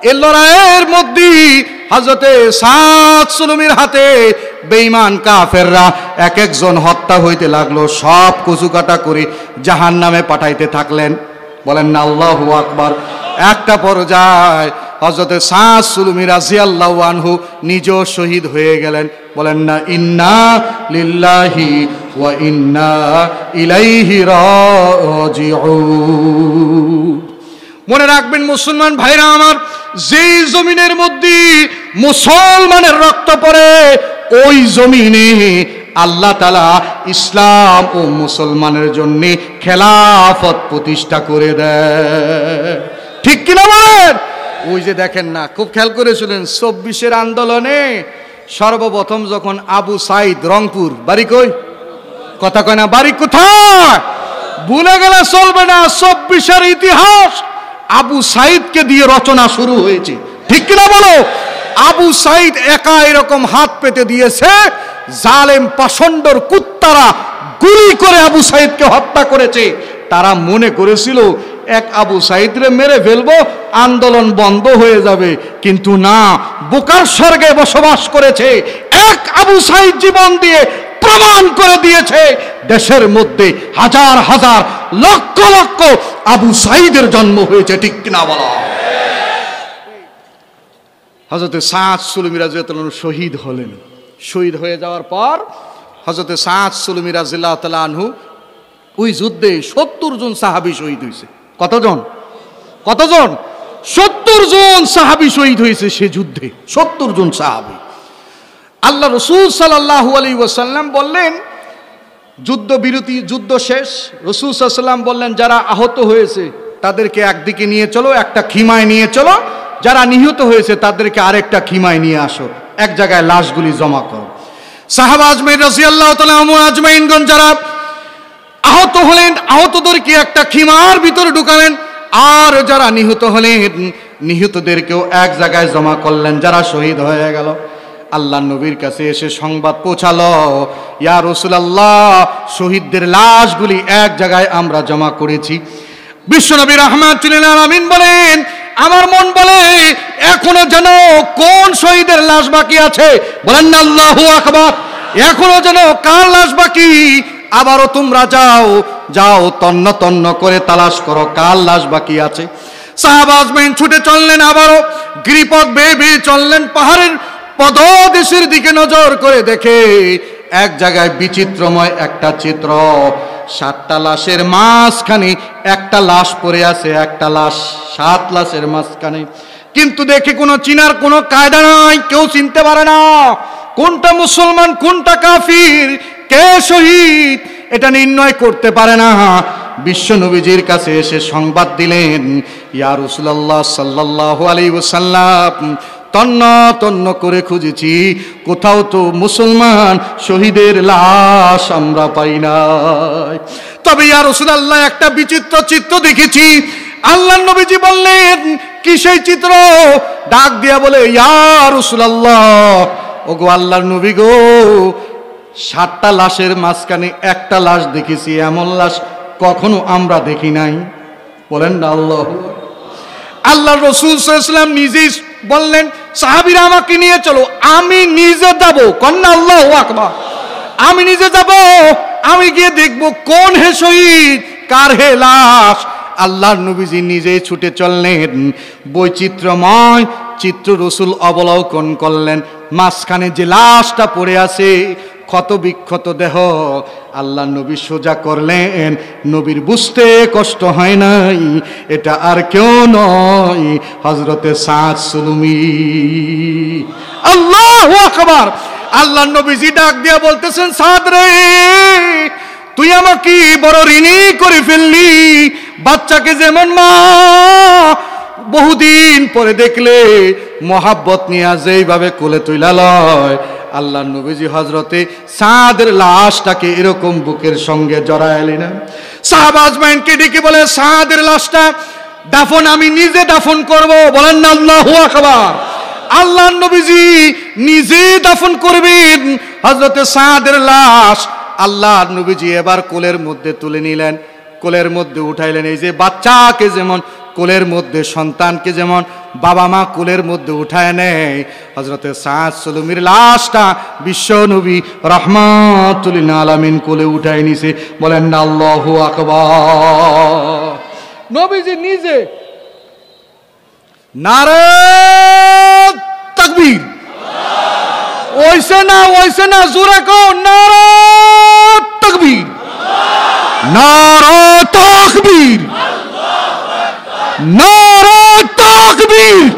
এই লড়াইয়ের মধ্যে হযরত সাদ সুলুমির হাতে বেঈমান কাফেররা এক একজন হত্যা হইতে লাগলো, সব কচুকাটা করে জাহান্নামে পাঠাইতে থাকলেন। বলেন না আল্লাহু আকবার। একটা পর্যায়ে হযরত সাদ সুলুমি রাদিয়াল্লাহু আনহু নিজেও শহীদ হয়ে গেলেন। বলেন না ইন্না লিল্লাহি ওয়া ইন্না ইলাইহি রাজিউন। মনে রাখবেন মুসলমান ভাইরা আমার, যেই জমিনের মধ্যে মুসলমানের রক্ত পড়ে ওই জমিনে আল্লাহ তাআলা ইসলাম ও মুসলমানের জন্য খেলাফত প্রতিষ্ঠা করে দেয়। ঠিক কিনা বলেন? ওই যে দেখেন না, খুব খেয়াল করেছিলেন 24-এর আন্দোলনে সর্বপ্রথম যখন আবু সাইদ, রংপুর বাড়ি, কই কথা কয় না, বাড়ি কোথায় ভুলে গেলে চলবে না। 24-এর ইতিহাস আবু সাইদকে দিয়ে রচনা শুরু হয়েছে। ঠিক কিনা বলো? আবু সাইদ একা এরকম হাত পেতে দিয়েছে, জালেম পাষণ্ডর কুত্তারা গুলি করে আবু সাইদকে হত্যা করেছে। তারা মনে করেছিল এক আবু সাইদরে মেরে ফেলবো, আন্দোলন বন্ধ হয়ে যাবে, কিন্তু না, বোকার স্বর্গে বসবাস করেছে। এক আবু সাইদ জীবন দিয়ে প্রমাণ করে দিয়েছে দেশের মধ্যে হাজার হাজার লক্ষ লক্ষ আবু সাইদের জন্ম হয়েছে। ঠিক কিনা বলো? হযরত সাদ সুলুমি রাদিয়াল্লাহু আনহু শহীদ হলেন। শহীদ হয়ে যাওয়ার পর হযরত সাদ সুলুমি রাদিয়াল্লাহু আনহু ওই যুদ্ধে 70 জন সাহাবী শহীদ হয়েছে। কতজন? 70 জন সাহাবী শহীদ হয়েছে সে যুদ্ধে, 70 জন সাহাবী। আল্লাহ রাসূল সাল্লাল্লাহু আলাইহি ওয়াসাল্লাম বললেন, যুদ্ধ বিরতি, যুদ্ধ শেষ, রাসূল সাল্লাল্লাহু আলাইহি ওয়াসাল্লাম বললেন, যারা আহত হয়েছে তাদেরকে একদিকে নিয়ে চলো, একটা খিমায় নিয়ে চলো, যারা নিহত হয়েছে তাদেরকে আরেকটা খিমায় নিয়ে আসো, এক জায়গায় লাশগুলি জমা করো। সাহাবা আজমাইন রাদিয়াল্লাহু তাআলা আজমাইনগণ যারা আহত হলেন, আহতদেরকে একটা খিমার ভিতরে ঢুকালেন, আর যারা নিহত হলেন নিহতদেরকেও এক জায়গায় জমা করলেন, যারা শহীদ হয়ে গেল। আল্লাহ নবীর কাছে এসে সংবাদ পৌঁছালো, ইয়া রাসূলুল্লাহ, শহীদদের লাশগুলি এক জায়গায় আমরা জমা করেছি। বিশ্বনবী রাহমাতুল লিল আলামিন বলেন, আমার মন বলে এখনো যেন কোন শহীদের লাশ বাকি আছে। বলেন না আল্লাহু আকবার। এখনো যেন কার লাশ বাকি? আবারও তোমরা যাও, যাও তন্ন তন্ন করে তালাশ করো কার লাশ বাকি আছে। সাহাবা আজমাইন ছুটে চললেন, আবারও গিরিপথ বেয়ে বেয়ে চললেন, পাহাড়ের পদদেশের দিকে নজর করে দেখে এক জায়গায় বিচিত্রময় একটা চিত্র। 7টা লাশের মাঝখানে একটা লাশ পড়ে আছে, একটা লাশ 7 লাশের মাঝখানে। কিন্তু দেখে কোনো চিনার কোনো কায়দা নাই, কেউ চিনতে পারে না কোনটা মুসলমান কোনটা কাফির, কে শহীদ এটা নির্ণয় করতে পারে না। বিশ্ব নবীজির কাছে এসে সংবাদ দিলেন, ইয়া রাসূলুল্লাহ সাল্লাল্লাহু আলাইহি ওয়াসাল্লাম, তন্ন তন্ন করে খুঁজেছি, কোথাও তো মুসলমান শহীদের লাশ আমরা পাই নাই। তবে ইয়া রাসূলুল্লাহ একটা বিচিত্র চিত্র দেখেছি। আল্লাহর নবীজি বললেন, কি সেই চিত্র? ডাক দিয়া বলে, ইয়া রাসূলুল্লাহ, ওগো আল্লাহর নবী গো, 7টা লাশের মাঝখানে একটা লাশ দেখেছি, এমন লাশ কখনো আমরা দেখি নাই। বলেন না আল্লাহ। আল্লাহ রাসূল সাল্লাল্লাহু আলাইহি ওয়াসাল্লাম নিজেই বললেন, সাহাবীরা আমাকে নিয়ে চলো, আমি নিজে যাব। কন্না আল্লাহু আকবার। আমি নিজে যাব, আমি গিয়ে দেখব কোন হে শহীদ, কার হে লাশ। আল্লাহর নবীজি নিজেই ছুটে চললেন, বৈচিত্র্যময় চিত্র রাসূল অবলোকন করলেন। মাঝখানে যে লাশটা পড়ে আছে, ক্ষত বিক্ষত দেহ, আল্লাহ নবী সোজা করলেন। নবীর বুঝতে কষ্ট হয় নাই, এটা আর কেউ নয়, হযরতে সাদ সুলুমি। আল্লাহু আকবার। আল্লাহ নবীজি ডাক দিয়া বলতেছেন, সাদ রে, তুই আমাকে বড় ঋণী করে ফেললি। বাচ্চাকে যেমন মা বহুদিন পরে দেখলে মহাব্বত নিয়ে যেইভাবে কোলে তুইলা লয়, আল্লাহ নবীজি হজরতে সাদের লাশটাকে এরকম বুকের সঙ্গে জড়াইলেন না। সাহাবা আজমাইনকে ডেকে বলে, সাদের লাশটা দাফন আমি নিজে দাফন করব। বলেন না আল্লাহু আকবার। আল্লাহ নবীজি নিজে দাফন করবেন হযরতে সাদের লাশ। আল্লাহ নবীজি এবার কোলের মধ্যে তুলে নিলেন, কোলের মধ্যে উঠাইলেন। এই যে বাচ্চাকে যেমন কোলের মধ্যে, সন্তানকে যেমন বাবা মা কোলের মধ্যে উঠায় নেয়, হযরতে সাদ সুলুমির লাশটা বিশ্ব নবী রাহমাতুল লিল আলামিন কোলে উঠায় নিছে। বলেন না আল্লাহু আকবার। নবীজি নিজে। নারে তাকবীর। ওইসে না জোরে কও, নারে তাকবীর, নারে তাকবীর, নারে তাকবীর।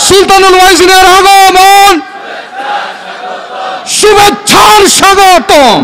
সুলতানুল ওয়াইজিনের আগমন, শুভেচ্ছার স্বাগতম।